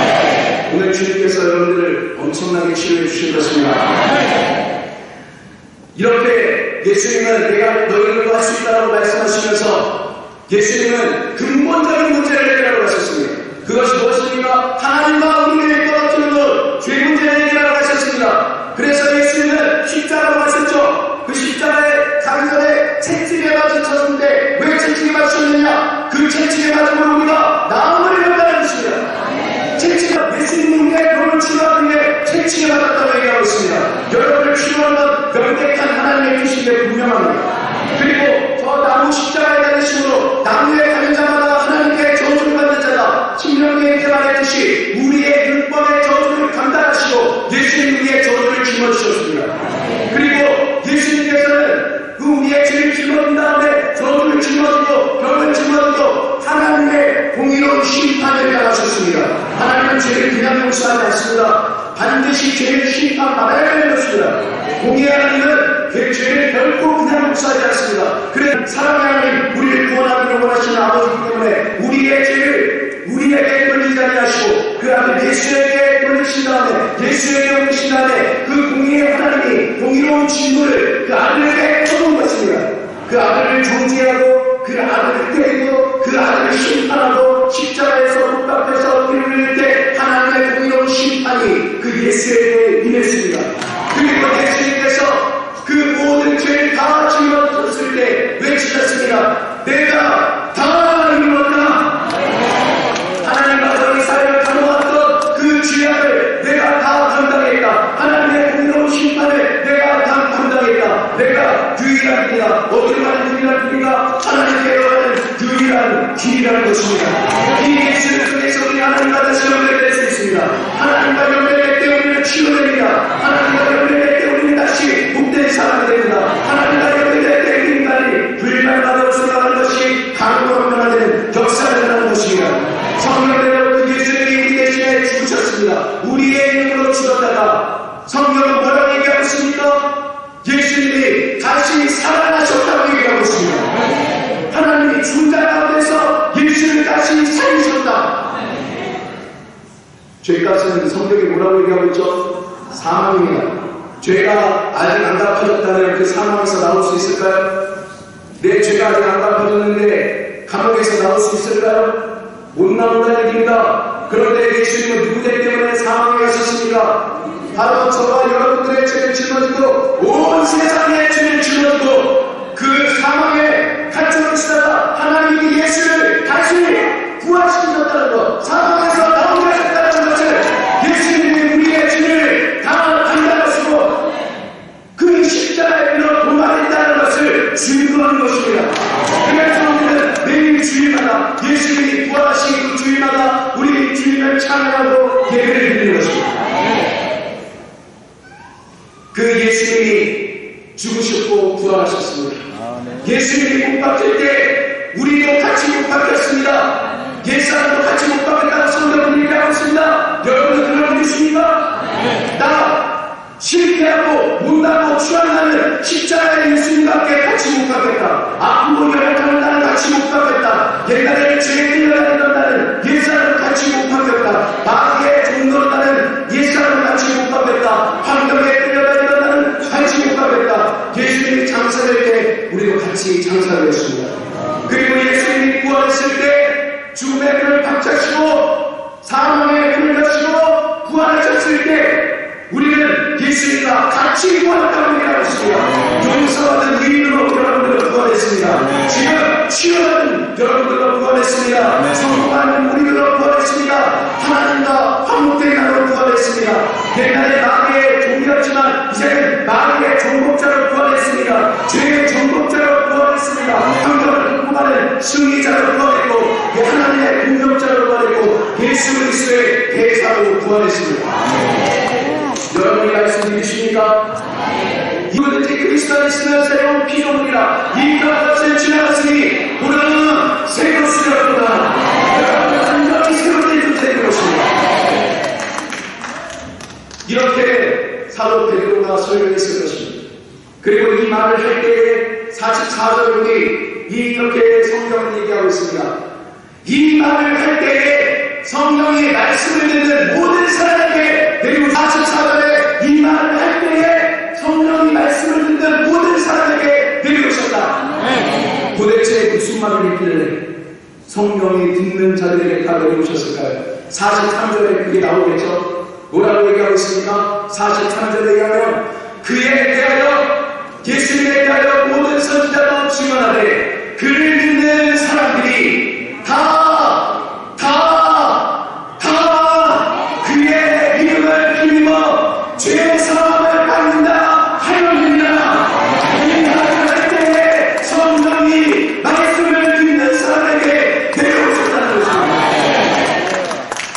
오늘 주님께서 여러분들을 엄청나게 치료해 주실 것입니다. 이렇게 예수님은 내가 너희들도 할 수 있다고 말씀하시면서 예수님은 근본적인 문제를 해결하고 하셨습니다. 그것이 무엇입니까? 하나님과 우리를 떨어뜨리는 것, 죄 문제를 해결하고 하셨습니다. 그래서 예수님은 십자가로 가셨죠. 그 십자가에 가기 전에 채찍에 맞으셨는데 왜 채찍에 맞으셨느냐? 그 채찍에 맞으면 우리가 나음을 이룬다는 것입니다. 채찍은 예수님은 우리의 병을 치료하기 위해 채찍에 맞았다고 얘기하고 있습니다. 여러분을 치료하는 건 명백한 하나님의 뜻인데 분명합니다. 그리고 저 나무 십자가에 달리심으로 나무에 달린 자마다 하나님께 저주를 받는 자다. 신명기에 이렇게 말했듯이 우리의 율법의 저주를 감당하시고 예수님 우리의 저주를 짊어지셨습니다. 그리고 예수님께서는 그 우리의 죄를 짊어진 다음에 저주를 짊어지고 병을 짊어지고 하나님의 공의로운 심판을 당하셨습니다. 하나님은 죄를 그냥 용서하지 않습니다. 반드시 죄를 심판받아야 되는 것입니다. 공의 하나님은 그 죄를 결코 그냥 용서하지 않습니다. 그래서 사랑의 하나님, 우리를 구원하기를 원하시는 아버지이기 때문에 우리의 죄를 우리에게 돌리지 아니하시고 그 아들 예수에게 돌리신 다음에 예수에게 오신 다음에 그 공의의 하나님이 공의로운 진물을 그 아들에게 쳐놓은 것입니다. 그 아들을 정죄하고 그 아들을 때리고 그 아들을 심판하고 십자가에서 못 박혀서 피를 흘릴 때 하나님의 공의로운 심판이 그 예수에게 임했습니다. 그리고 예수님께서 그 모든 죄를 다 짊어졌을 때 외치셨습니다. 내가 다 이루었다. 하나님과 너희 사이를 가로막던 그 죄악을 내가 다 감당했다. 하나님의 공의로운 심판을 내가 다 감당했다. 내가 유일한 길이다. 어디로 가는 유일한 길인가? 하나님께로 가는 유일한 길이라는 것입니다. 이 예수를 통해서 우리 하나님과 다시 연결될 수 있습니다. 하나님과 연결될 때 우리는 치유됩니다. 하나님과 연결될 때 우리는 다시 복된 사람이 됩니다. 하나님과 연결될 때 그 인간이 불말마다 없어가는 것이 강도로 변화되는 역사를 하는 것입니다. 성령대로 그 예수님이 우리 대신에 죽으셨습니다. 우리의 이름으로 죽었다가 성경은 뭐라고 얘기하고 있습니까? 예수님이 다시 살아나셨다고 얘기하고 있습니다. 하나님이 죽은 자 가운데서 예수를 다시 살리셨다. 죄값은 성경이 뭐라고 얘기하고 있죠? 사망입니다. 죄가 아직 안 갚아졌다면 그 사망에서 나올 수 있을까요? 내 죄가 아직 안 갚아졌는데 감옥에서 나올 수 있을까요? 못 나온다는 얘기입니다. 그런데 예수님은 누구 때문에 사망에 가셨습니까? 바로 저와 여러분들의 죄를 짊어지고 온 세상의 죄를 짊어지고 그 사망에 갇혀 계시다가 하나님이 예수를 다시 부활시키셨다는 것, 사망에서 나오게 하셨다는 것을 예수님이 우리의 죄를 다 감당하시고 그 십자가에 이르러 도말했다는 것을 증거하는 것입니다. 그래서 우리는 매일 주일마다 예수님이 부활하신 그 주일마다 우리 주님을 찬양하고 예배를 드리는 것입니다. 그 예수님이 죽으셨고 부활하셨습니다. 예수님이 못 박힐 때 우리도 같이 못 박혔습니다. 옛사람도 같이 못 박혔다고 성경은 얘기하고 있습니다. 여러분들 그런 믿으십니까? 나 실패하고 못나고 추앙하는 십자가의 예수님과 함께 같이 못 박혔다. 아프고 열악하는 나는 같이 못 박혔다. 옛날에 죄에 끌려다니던 나는 옛사람을 같이 못 박혔다. 마귀의 종로로 나는 옛사람을 같이 못 박혔다. 환경에 끌려다니던 나는 같이 못 박혔다. 예수님이 장사될 때 우리도 같이 장사를 했습니다. 그리고 예수님이 부활했을 때 죽음의 불을 박차시고 사망의 불을 여시고 부활하셨을 때 우리는 예수님과 같이 부활했다고 얘기하고 있습니다. 용서받은 의인으로 여러분들과 부활했습니다. 지금 치유받은 여러분들과 부활했습니다. 성공하는 우리들과 부활했습니다. 하나님과 화목된 나로 부활했습니다. 옛날에 마귀의 종이었지만 구원했지만 이제는 마귀의 정복자로 구원했습니다. 죄의 정복자로 구원했습니다. 환경을 극복하는 승리자로 구원했고 하나님의 공격자로 구원했고 예수 그리스도의 대사로 구원했습니다. 여러분이 말씀 믿으십니까? 누구든지 그리스도 안에 있으면 새로운 피조물이라 이가 것을 지나갔으니 우리는 새 것을 얻었다. 여러분은 완전히 새로운 일을 되는 것입니다. 이렇게 사도 베드로가 설명했을 것입니다. 그리고 이 말을 할 때에 44절이 이렇게 성경을 얘기하고 있습니다. 이 말을 할 때에 성경의 말씀을 듣는 모든 사람에게, 그리고 44절에 이 말을 할 때에 성령이 말씀을 듣는 모든 사람에게 내려오셨다. 도대체 무슨 말을 했길래 성령이 듣는 자들에게 다 내려오셨을까요? 43절에 그게 나오겠죠. 뭐라고 얘기하고 있습니까? 43절에 얘기하면 그에 대하여, 예수님에 대하여 모든 선지자도 증언하되 그를 듣는 사람들이 다 그의 이름을 힘입어 죄 사함을 받는다 하였느니라. 이 말을 할 때에 성령이 말씀을 듣는 사람에게 내려오셨다는 것입니다.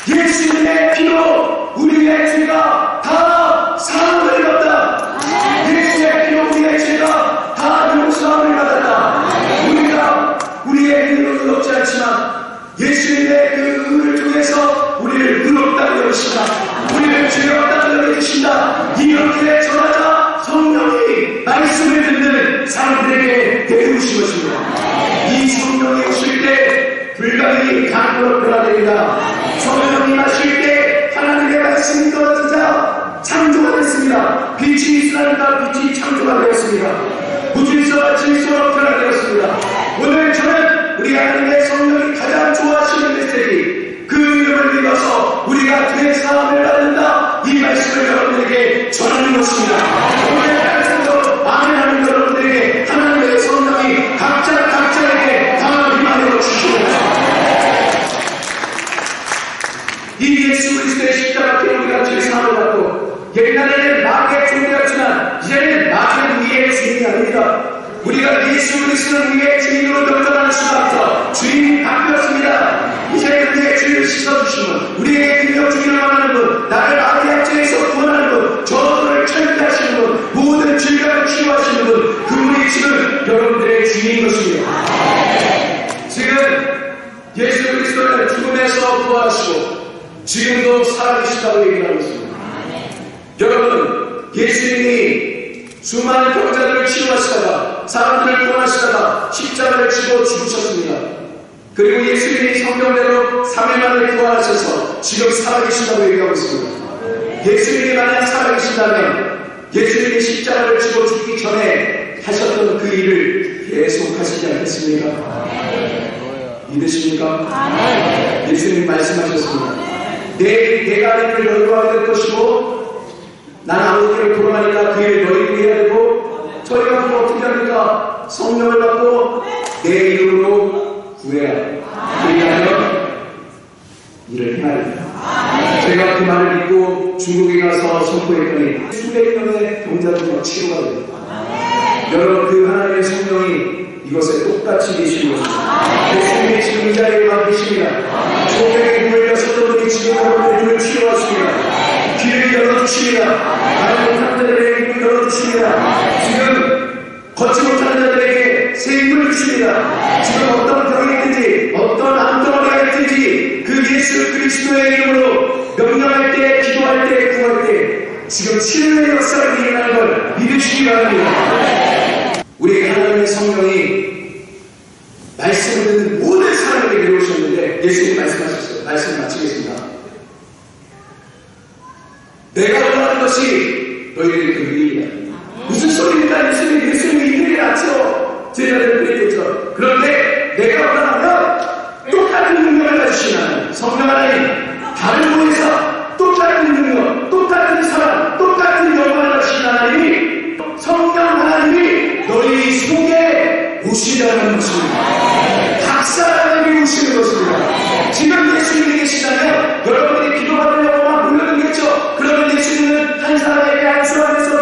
예수님의 피로 우리의 죄가 다 사함을 받았다. 예수의 피로 우리의 죄가 다 용서함을 받았다. 우리가 우리의 힘으로 얻지 않지만 예수님의 그 은을 통해서 우리를 의롭다고 여기신다. 우리를 죄 없다고 여기신다. 이렇게 전하자 성령이 말씀을 듣는 사람들에게 내려오신 것입니다. 이 성령이 오실 때 불가능이 강으로 변화됩니다. 성령이 마실 때 하나님의 말씀이 떨어지자 창조가 됐습니다. 빛이 있으니까 빛이 창조가 되었습니다. 무질서가 질서로 변화되었습니다. 오늘 저는 우리 하나님의 성령이 가장 좋아하시는 메시지, 그 이름을 믿어서 우리가 죄의 사함을 받는다, 이 말씀을 여러분에게 전하는 것입니다. 오늘 말씀으로 아멘하는 여러분들에게 하나님의 성령이 각자에게 다 임하여 주시옵소서. 이 예수 그리스도의 십자가 피로 우리가 죄의 사함을 받고, 옛날에는 마귀의 종이었지만 이제는 마귀는 우리의 주인이 아닙니다. 우리가 예수 그리스도를 우리의 주인으로 결정하는 순간부터 주인이 바뀌었습니다. 이제 우리의 죄를 씻어주시는 분, 우리에게 능력 주기를 원하는 분, 나를 악의 악재에서 구원하는 분, 저주를 철폐하시는 분, 모든 질병을 치유하시는 분, 그분이 지금 여러분들의 주인인 것입니다. 지금 예수 그리스도는 죽음에서 부활하시고 지금도 살아계시다고 얘기하고 있습니다. 여러분, 예수님이 수많은 병자들을 치유하시다가 사람들을 구원하시다가 십자가를 지고 죽으셨습니다. 그리고 예수님이 성경대로 3일 만에 부활하셔서 지금 살아계신다고 얘기하고 있습니다. 예수님이 만약 살아계신다면 예수님이 십자가를 지고 죽기 전에 하셨던 그 일을 계속 하시지 않겠습니까? 믿으십니까? 예수님 말씀하셨습니다. 내가 하는 일을 너희가 하게 될 것이고 나는 아버지를 돌아가니까 그 일을 너희에게 해야 되고, 저희가 그걸 어떻게 합니까? 성령을 받고 내 이름으로 구해야 그리하여 일을 행하리라. 제가 그 말을 믿고 중국에 가서 선포했더니 수백 명의 병자들과 치료가 됩니다. 여러분, 그 하나님의 성령이 이것에 똑같이 계시는 것입니다. 예수님이 지금 이 자리에 와 계십니다. 조경에 문을 여셨던 분이 지금 여러분의 눈을 치료하십니다. 길을 열어주십니다. 나의 사람들에게 문을 열어주십니다. 지금 걷지 못하는 자들에게 새 힘을 주십니다. 지금 어떤 병이 있든지 어떤 암덩어리가 있든지 그 예수 그리스도의 이름으로 명령할 때, 기도할 때, 구할 때 지금 치료의 역사를 일어나는 걸 믿으시기 바랍니다. 우리에게 하나님의 성령이 말씀을 듣는 모든 사람에게 내려오셨는데 예수님이 말씀하셨어요. 말씀을 마치겠습니다. 내가 원하는 것이 너희들의 그 일이다. 무슨 소리입니까? 예수님이 이 일이 낫죠. 제자들은 그랬겠죠. 그런데 내가 원하면 똑같은 능력을 가지시는 하나님, 성령 하나님, 다른 곳에서 똑같은 능력, 똑같은 사랑, 똑같은 영광을 가지시는 하나님이, 성령 하나님이 너희 속에 오시다는 것입니다. 각 사람에게 오시는 것입니다. 지금 예수님이 계시다면 여러분들이 기도받으려고 막 몰려들겠죠. 그러면 예수님은 한 사람에게 한 사람에서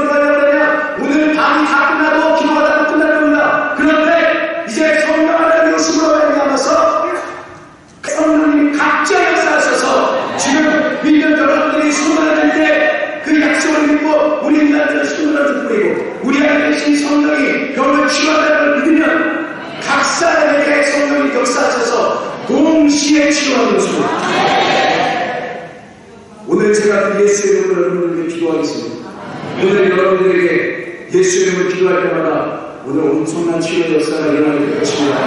기도하겠습니다. 오늘 여러분들에게 예수 이름으로 기도할 때마다 오늘 엄청난 치유의 역사가 일어나게 될 것입니다.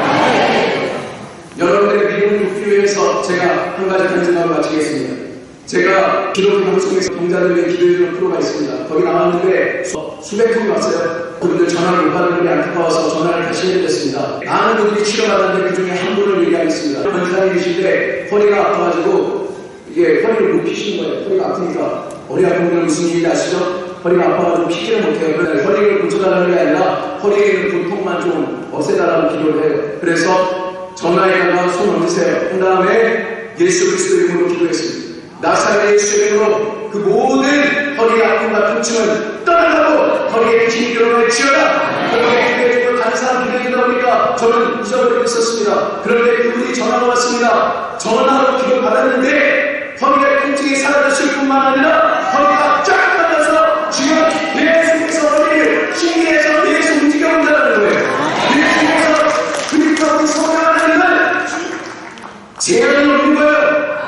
여러분들의 믿음을 돕기 위해서 제가 한 가지 간증하고 마치겠습니다. 제가 기독교 방송에서 동자들 위해 기도해주는 프로가 있습니다. 거기 나왔는데 수백 통이 왔어요. 그분들 전화를 못 받는 게 안타까워서 전화를 다시 해드렸습니다. 많은 분들이 치료받았는데 그 중에 한 분을 얘기하겠습니다. 권사님이신데 허리가 아파가지고 이게 허리를 못 피시는 거예요. 허리가 아프니까. 허리 아픈 분은 무슨 일인지 아시죠? 허리가 아파가지고 피지를 못해요. 그래서 허리를 고쳐달라는 게 아니라 허리에 있는 고통만 좀 없애달라고 기도를 해요. 그래서 전화에다가 손 얹으세요. 한 다음에 예수 그리스도 이름으로 기도했습니다. 나사렛 예수 이름으로 그 모든 허리 아픔과 통증은 떠나가고 허리에 힘이 일어날지어다. 그렇게 기도해주고 다른 사람 기도해주다 보니까 저는 잊어버리고 있었습니다. 그런데 그분이 전화가 왔습니다. 전화로 기도 받았는데 허리의 통증이 사라졌을 뿐만 아니라 허리가 쫙 빠져서 지금 계속해서 허리를 신기해서 계속 움직여온다는 거예요. 계속해서 그리고 성장하는 건 제한이 없는 거예요.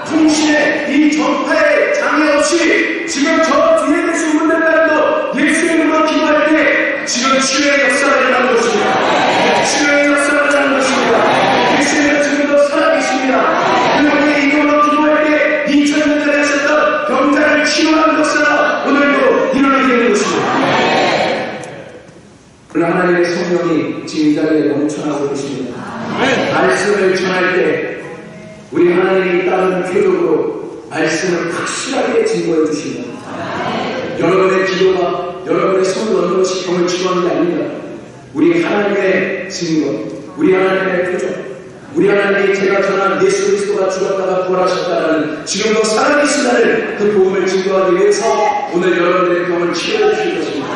통신에 이 전파에 장애 없이 지금 저 뒤에 계신 분들까지도 예수 이름으로 기도할 때 지금 치유의 역사가 일어나는 것입니다. 치유의 역사가 일어나는 것입니다. 예수님은 지금도 살아계십니다. 그리고 이 이름으로 기도할 때 2000년 전에 하셨던 병자를 치유하는 역사가 오늘도 일어나게 되는 것입니다. 오늘 하나님의 성령이 지금 이 자리에 넘쳐나고 계십니다. 말씀을 전할 때 우리 하나님이 따르는 표적으로 말씀을 확실하게 증거해 주십니다. 여러분의 기도가 여러분의 손을 얻는 것이 병을 치유하는 게 아닙니다. 우리 하나님의 증거, 우리 하나님의 표적, 우리 하나님이 제가 전한 예수 그리스도가 죽었다가 부활하셨다는 지금도 살아계신다는 그 복음을 증거하기 위해서 오늘 여러분들의 병을 치유해 주실 것입니다.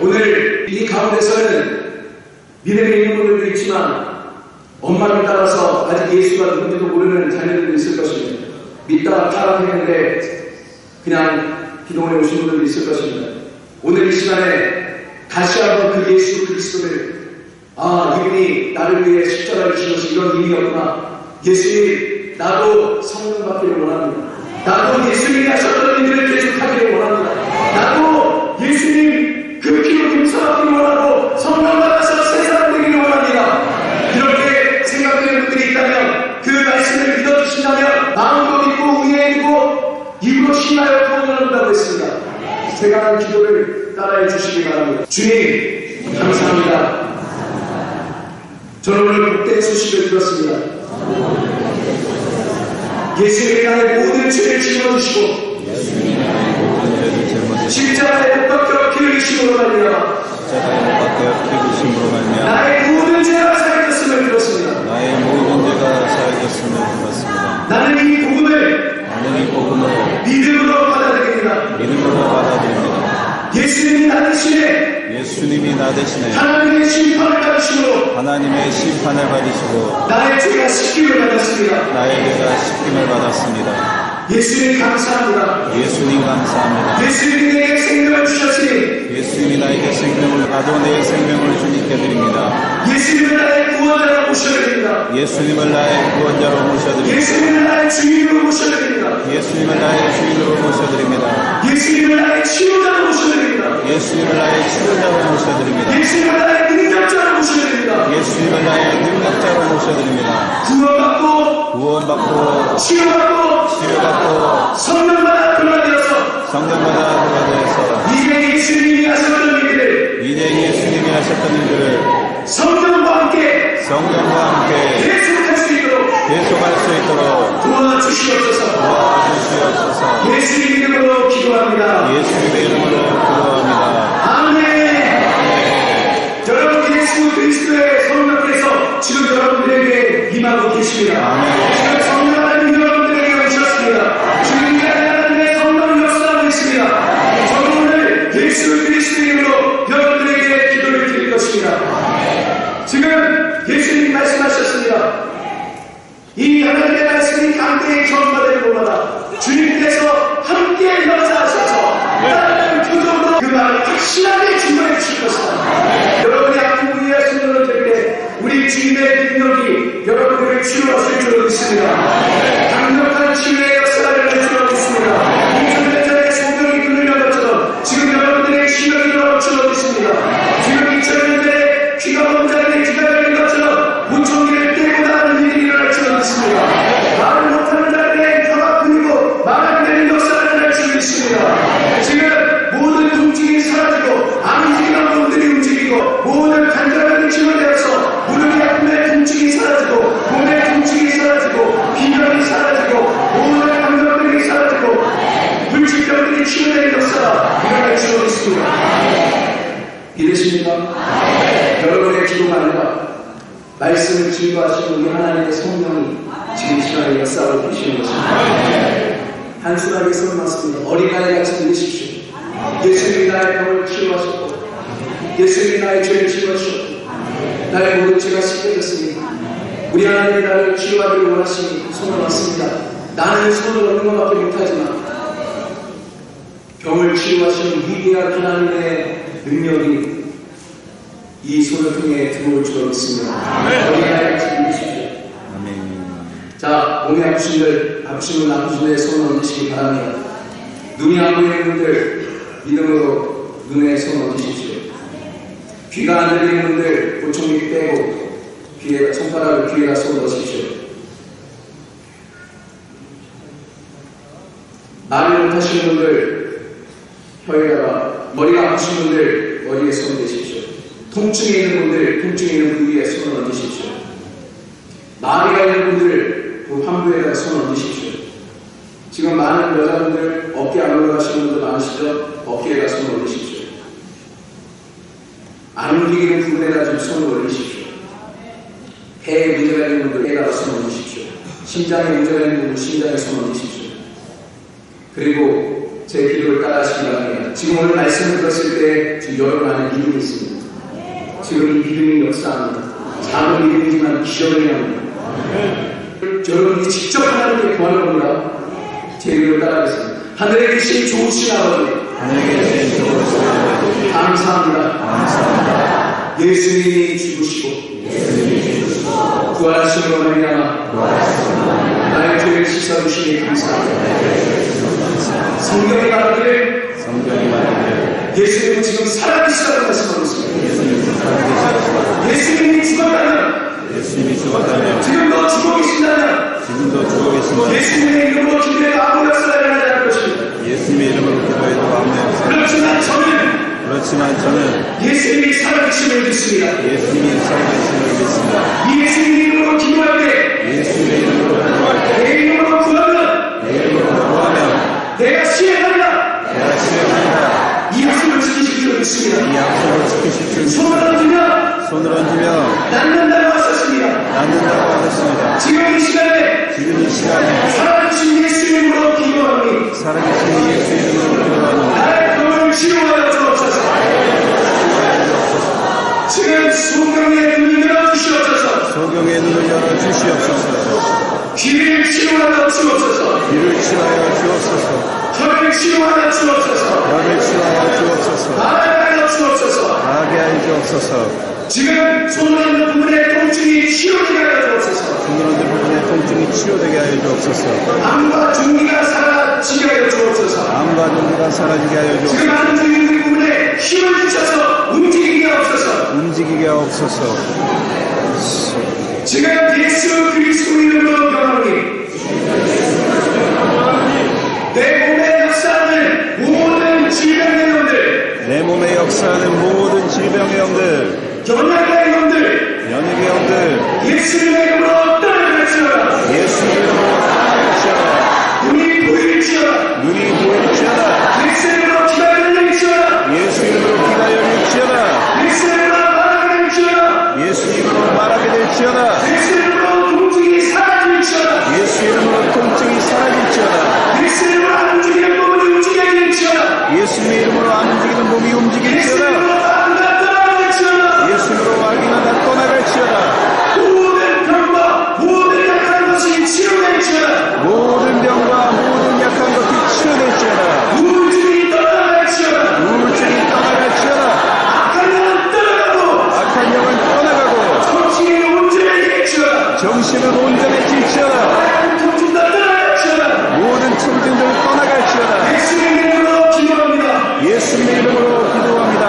오늘 이 가운데서는 믿음이 있는 분들도 있지만 엄마를 따라서 아직 예수가 누군지도 모르는 자녀들도 있을 것입니다. 믿다가 타락했는데 그냥 기도원에 오신 분들도 있을 것입니다. 오늘 이 시간에 다시 한번 그 예수 그리스도를 이분이 나를 위해 십자가를 지신 것이 이런 의미였구나. 예수님 나도 성령 받기를 원합니다. 나도 예수님이 하셨던 일을 계속하기를 원합니다. 나도 예수님 그 피로 용서받기를 원하고 성령 받아서 새 사람 되기를 원합니다. 이렇게 생각되는 분들이 있다면 그 말씀을 믿어주신다면 마음도 믿고 의에 믿고 입으로 신하여 구원한다고 했습니다. 제가 하는 기도를 따라해 주시기 바랍니다. 주님 감사합니다. 저는 오늘 복된 소식을 들었습니다. 예수님이 나의 모든 죄를 짊어지시고 십자가에 못 박혀 피 흘리심으로 말미암아 나의 모든 죄가 사해졌음을 들었습니다. 나는 이 복음을 믿음으로 받아들입니다. 예수님이 나 대신에 하나님의 심판을 받으시고 나의 죄가 씻김을 받았습니다. 예수님 감사합니다. 예수님이 내게 생명을 주셨으니 나도 내 생명을 주님께 드립니다. 예수님을 나의 구원자로 모셔야 됩니다. 예수님을 나의 구원자로 모셔드립니다. 예수님을 나의 주인으로 모셔야 됩니다. 예수님을 나의 주인으로 모셔드립니다. 예수님을 나의 치유자로 모셔야 됩니다. 예수님을 나의 치료자로 모셔드립니다. 예수님을 나의 능력자로 모셔야 됩니다. 예수님을 나의 능력자로 모셔드립니다. 구원받고 치료받고 성령받아 변화되어서 성령받아 변화되어서 이제 예수님이 하셨던 일들을 성령과 함께 계속할 수 있도록 도와주시옵소서. 예수님 이름으로 기도합니다. 아멘. 여러분 예수 그리스도의 성령께서 지금 여러분들에게 임하고 계십니다. 지금 성령 하나님 여러분들에게 오셨습니다. 지금 이 하나님의 성령이 역사하고 있습니다. 저는 오늘 예수 그리스도 이름으로 여러분들에게 기도를 드릴 것입니다. 지금 예수님이 말씀하셨습니다. 이 하나님의 말씀이 강대에 전파되는 곳마다 주님께서 함께 역사하셔서 하나님의 표정으로 그 말을 확실하게 증거해 주실 것이다. 여러분이 아픈 부위에 손을 댈 때 우리 주님의 능력이 여러분을 치유하실 줄 믿습니다. 강력한 치유의 역사를 일어날 줄 믿습니다. 2000년 전에 소경이 눈을 열어 믿습니다. 믿으십니까? 여러분의 기도가 아니라 말씀을 증거하시는 우리 하나님의 성령이 지금 시간에 역사하고 계시는 것입니다. 단순하게 설명했습니다. 어린아이같이 믿으십시오. 예수님이 나의 병을 치료하셨고 예수님이 나의 죄를 치료하셨고 나의 모든 죄가 씻겨졌으니 우리 하나님이 나를 치료하기를 원하시니 손을 놨습니다. 나는 손을 얻는 것밖에 못하지만 병을 치료하시는 위대한 하나님의 능력이 이 손을 통해 들어올 줄 믿습니다. 어린아이같이 믿으십시오. 자, 몸이 아프신 분의 손을 얹으시기 바랍니다. 눈이 안 보이는 분들 믿음으로 눈에 손을 얹으십시오. 귀가 안 들리는 분들 보청기 빼고 귀에 손가락을 귀에다 손을 넣으십시오. 말을 못하시는 분들 혀에다가, 머리가 아프신 분들 머리에 손을 대십시오. 통증이 있는 분들 통증이 있는 부위에 손을 얹으십시오. 마비가 있는 분들 그 환부에다가 손을 얹으십시오. 지금 많은 여자분들 어깨 안 올라가시는 분들 많으시죠? 어깨에다 손을 올리십시오. 안 움직이는 부분에다 좀 손을 올리십시오. 폐에 문제가 있는 분들 폐에다가 손을 올리십시오. 심장에 문제가 있는 분들 심장에 손을 올리십시오. 그리고 제 기도를 따라하시기 바랍니다. 지금 오늘 말씀을 들었을 때 지금 여러분 안에 믿음이 있습니다. 지금 이 믿음이 역사합니다. 작은 믿음이지만 기적을 합니다. 여러분이 직접 하나님께 구하는 겁니다. 제 이름을 따라하겠습니다. 하늘에 계신 좋으신 아버지, 감사합니다. 예수님이 죽으시고 구하심으로 말미암아 나의 죄를 씻어주시니 감사합니다. 성경이 말하기를 예수님은 지금 살아계시다고 말씀하고 있습니다. 예수님이 죽었다면 지금도 죽어 계신다면 예수님의 이름으로 기도해도 아무 역사가 일어나지 않을 것입니다. 예수님의 이름으로 기도해도 아무 역사가 그렇지만 저는 예수님이 살아계심을 믿습니다. 예수님이 살아계심을 믿습니다. 예수님 이름으로 기도할 때 예수님의 이름으로 기도할 때 내 이름으로 구하면 내가 시행한다. 이 약속을 지키실 줄 믿습니다. 이 약속을 지키실 줄 믿습니다. 손을 얹으며 낫는다고 하셨습니다. 지금 이 시간에 살아계신 예수 이름으로 기도하노니 살아계신 예수 이름으로 기도하노니 나의 병을 치료하여 주옵소서. 지금 소경의 눈을 열어주시옵소서. 소경의 눈을 열어주시옵소서. 귀를 치료하여 주옵소서. 귀를 치료하여 주옵소서. 혀를 치료하여 주옵소서. 혀를 치료하여 주옵소서. 나를 하여 주옵소서. 나게 하여 주옵소서. 지금 손을 얹는 부분의 통증이 치료되게 하여 주옵소서. 손을 얹는 부분의 통증이 치료되게 하여 주옵소서. 암과 종기가 사라지게 하여 주옵소서. 암과 종기가 사라지게 하여 주옵소서. 지금 안 움직이는 부분에 힘을 주셔서 움직이게 없어서 움직이게 없어서. 지금 예수 그리스도 이름으로 변하노니 내 몸에 역사하는 모든 질병의 영들, 내 몸에 역사하는 모든 질병의 영들, 연약의 영들, 연예계 영들, 예수님의 이름으로 떠나갈지어다. 예수의 이름으로 떠나갈지어다. 눈이 보일지어다. 눈이 보일지어다. 예수 이름으로 귀가 열릴지어다. 예수 이름으로 귀가 열릴지어다. 예수 이름으로 말하게 될지어다. 예수 이름으로 말하게 될지어다. 예수 이름으로 통증이 사라질지어다. 예수 이름으로 통증이 사라질지어다. 예수 이름으로 안 움직이는 몸이 움직이게 될지어다. 예수님의 이름으로 안 움직이는 몸이 예수 움직일지어다. 이름으로 마귀가 떠나갈지어다. 예수님으로 마귀가 다 떠나갈지어다. 모든 병과 모든 약한 것이 치료될지어다. 모든 병과 모든 약한 것이 치료될지어다. 우울증이 떠나갈지어다. 우울증이 떠나갈지어다. 악한 영은 떠나가고 악한 영은 떠나가고 정신이 온전해질지어다. 정신은 온전해질지어다. 통증 다 떠나갈지어다. 모든 통증들 떠나갈지어다. 예수님의 이름으로 기도합니다. 예수님의 이름으로 기도합니다.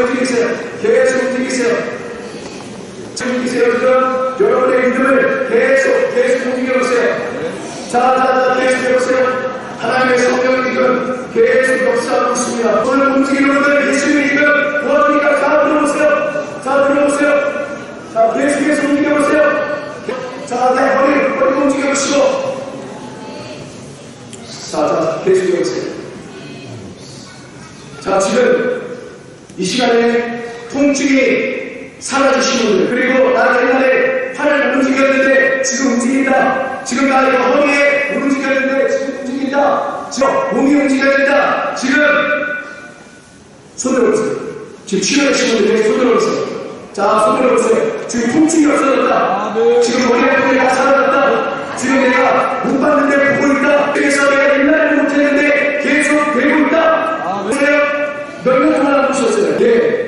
움직이세요. 계속 움직이세요. 움직이세요. 지금 여러분의 믿음을 계속 움직여보세요. 자, 계속해보세요. 하나님의 성령이 지금 계속 역사하고 있습니다. 오늘 움직이는 분들 예수님이 지금 도와주니까 자, 들어보세요. 자, 들어보세요. 자, 계속해서 움직여보세요. 자, 머리 움직여보시고. 자, 계속해보세요. 자, 지금 이 시간에 통증이 사라지신 분들, 그리고 나 옛날에 팔을 움직였는데 지금 움직인다. 지금 나 이거 허리에 움직였는데 지금 움직인다. 지금 몸이 움직여진다. 지금 손 들어보세요. 지금 치료하신 분들 손 들어보세요. 자, 손 들어보세요. 지금 통증이 없어졌다. 지금 머리 아픈 데가 사라졌다. 지금 내가 못 봤는데 보고 있다. 그래서 내가 옛날에 못했는데 계속 되고 있다. 보세요. 몇 년 동안 안 보셨어요? 예.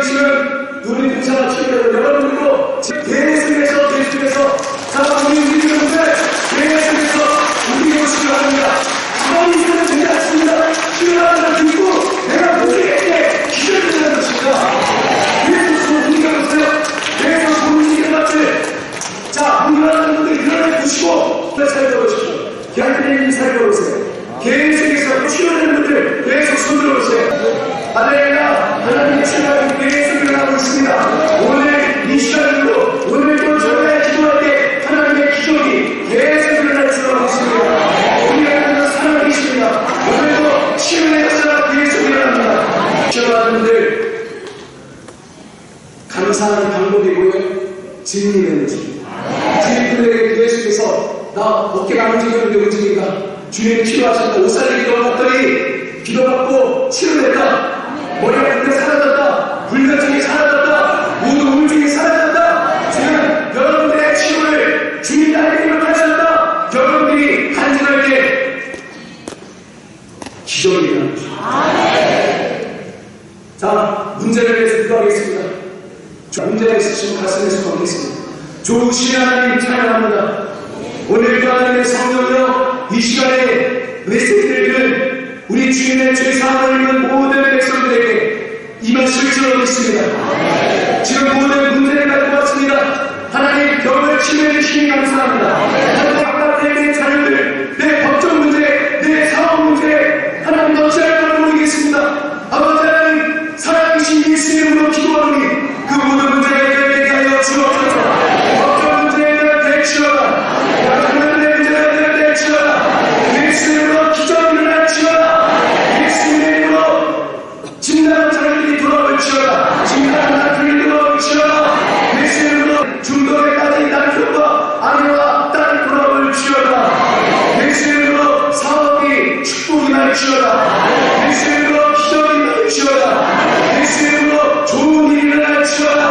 지금 우리 등산을 치료하는 여러분들도 계속해서 자, 우리 움직이는 분들 계속해서 움직이시기 바랍니다. 가만히 있으면 되지 않습니다. 치료하는 걸 듣고 내가 움직일게 기절되는 것입니다. 계속 움직여보세요. 계속 움직이는 것들. 자, 운동하는 분들 일어나 주시고 살펴보십시오. 기한되는 살펴보세요. 계속해서 치료하는 분들 계속 손들어보세요. 할렐루야. 하나님의 치료가 계속 일어나고 있습니다. 오늘 이 시간으로 오늘도 저희가 기도할 때 하나님의 기적이 계속 일어날 수가 있습니다. 우리 하나님은 살아계십니다. 오늘도 치료의 역사가 계속 일어납니다. 치료하는 분들 감사하는 방법이고요. 진리는 것입니다. 주님들에게 계속해서 나 어깨가 움직이는데 움직인다. 주님 치료하셨다. 옷 살리기도 받더니 기도받고 치료됐다. 머리 아픈데 사라졌다. 불면증이 사라졌다. 모두 우울증이 사라졌다. 지금 여러분들의 치료를 주님 나에게 하셨다. 여러분들이 간증할 때 기적이 일어납니다. 자, 문제를 위해서 기도하겠습니다. 문제가 있으시면 가슴에 손하겠습니다. 좋으신 하나님 찬양합니다. 오늘도 하나님의 성령으로 이 시간에 메시지를 들은 우리 주님의 죄사함을 입은 모든 백성들에게 임하실 줄 믿습니다. 지금 모든 문제를 갖고 왔습니다. 하나님 병을 치료해 주시니 감사합니다. 하나님 바깥에 내 자녀들, 내 법적 문제, 내 사업 문제 하나님 어찌할 줄 모르겠습니다. 아버지 하나님 살아계신 예수 이름으로 기도하노니 그 모든 문제가 해결되게 하여 주옵소서. 법적 문제에 대한 대치하라. 가정의 문제에 대한 대치하라. 예수 이름으로 기적을 일어나치하라. 예수 이름으로 진단한 자녀들이 돌아올지어다. 진단한 자녀들이 돌아올지어다. 예수 이름으로 중독에 빠진 남편과 아내와 딸이 돌아올지어다. 예수 이름으로 사업이 축복이 날지어다. 예수 이름으로 기적이 날지어다. 예수 이름으로 좋은 일이 일어날지어다.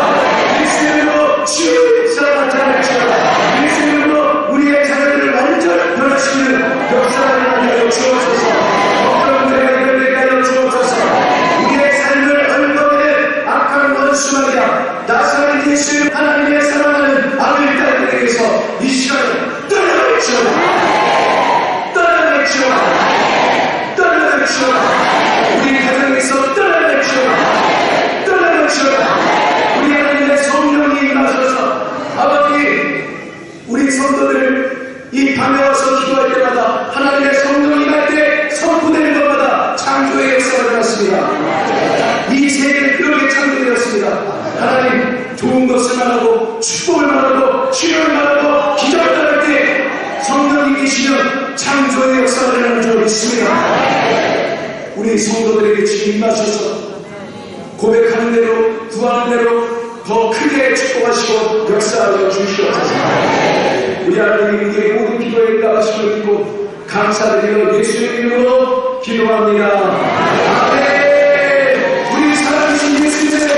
예수 이름으로 치유의 역사가 나타날지어다. 예수 이름으로 우리의 자녀들을 완전히 변화시키는 역사가 일어나게 주옵소서. 어떤 문제가 해결되게 하여 주옵소서. 우리의 삶을 얼버무리는 악한 원수마리아 나사렛 예수 이름 하나님의 사랑하는 아들 딸들에게서 이 시간에 떠나갈지어다. 떠나갈지어다. 떠나갈지어다. 우리 가정에서 떠나갈지어다. 떠나갈지어다. 우리 하나님의 성령이 임하셔서 아버지 우리 성도들 이 밤에 와서 기도할 때마다 하나님의 성령이 임할 때 선포되는 것마다 창조의 역사가 일어났습니다. 이 세계는 그렇게 창조되었습니다. 하나님 좋은 것을 말하고 축복을 말하고 치료를 말하고 기적을 말할 때 성령이 계시면 창조의 역사가 일어나는 줄 믿습니다. 우리 성도들에게 지금 임하셔서 고백하는 대로 구하는 대로 더 크게 축복하시고 역사하여 주시옵소서. 우리 하나님 우리의 모든 기도에 응답하심을 믿고 감사드리며 예수의 이름으로 기도합니다. 아멘. 우리 살아계신 예수님의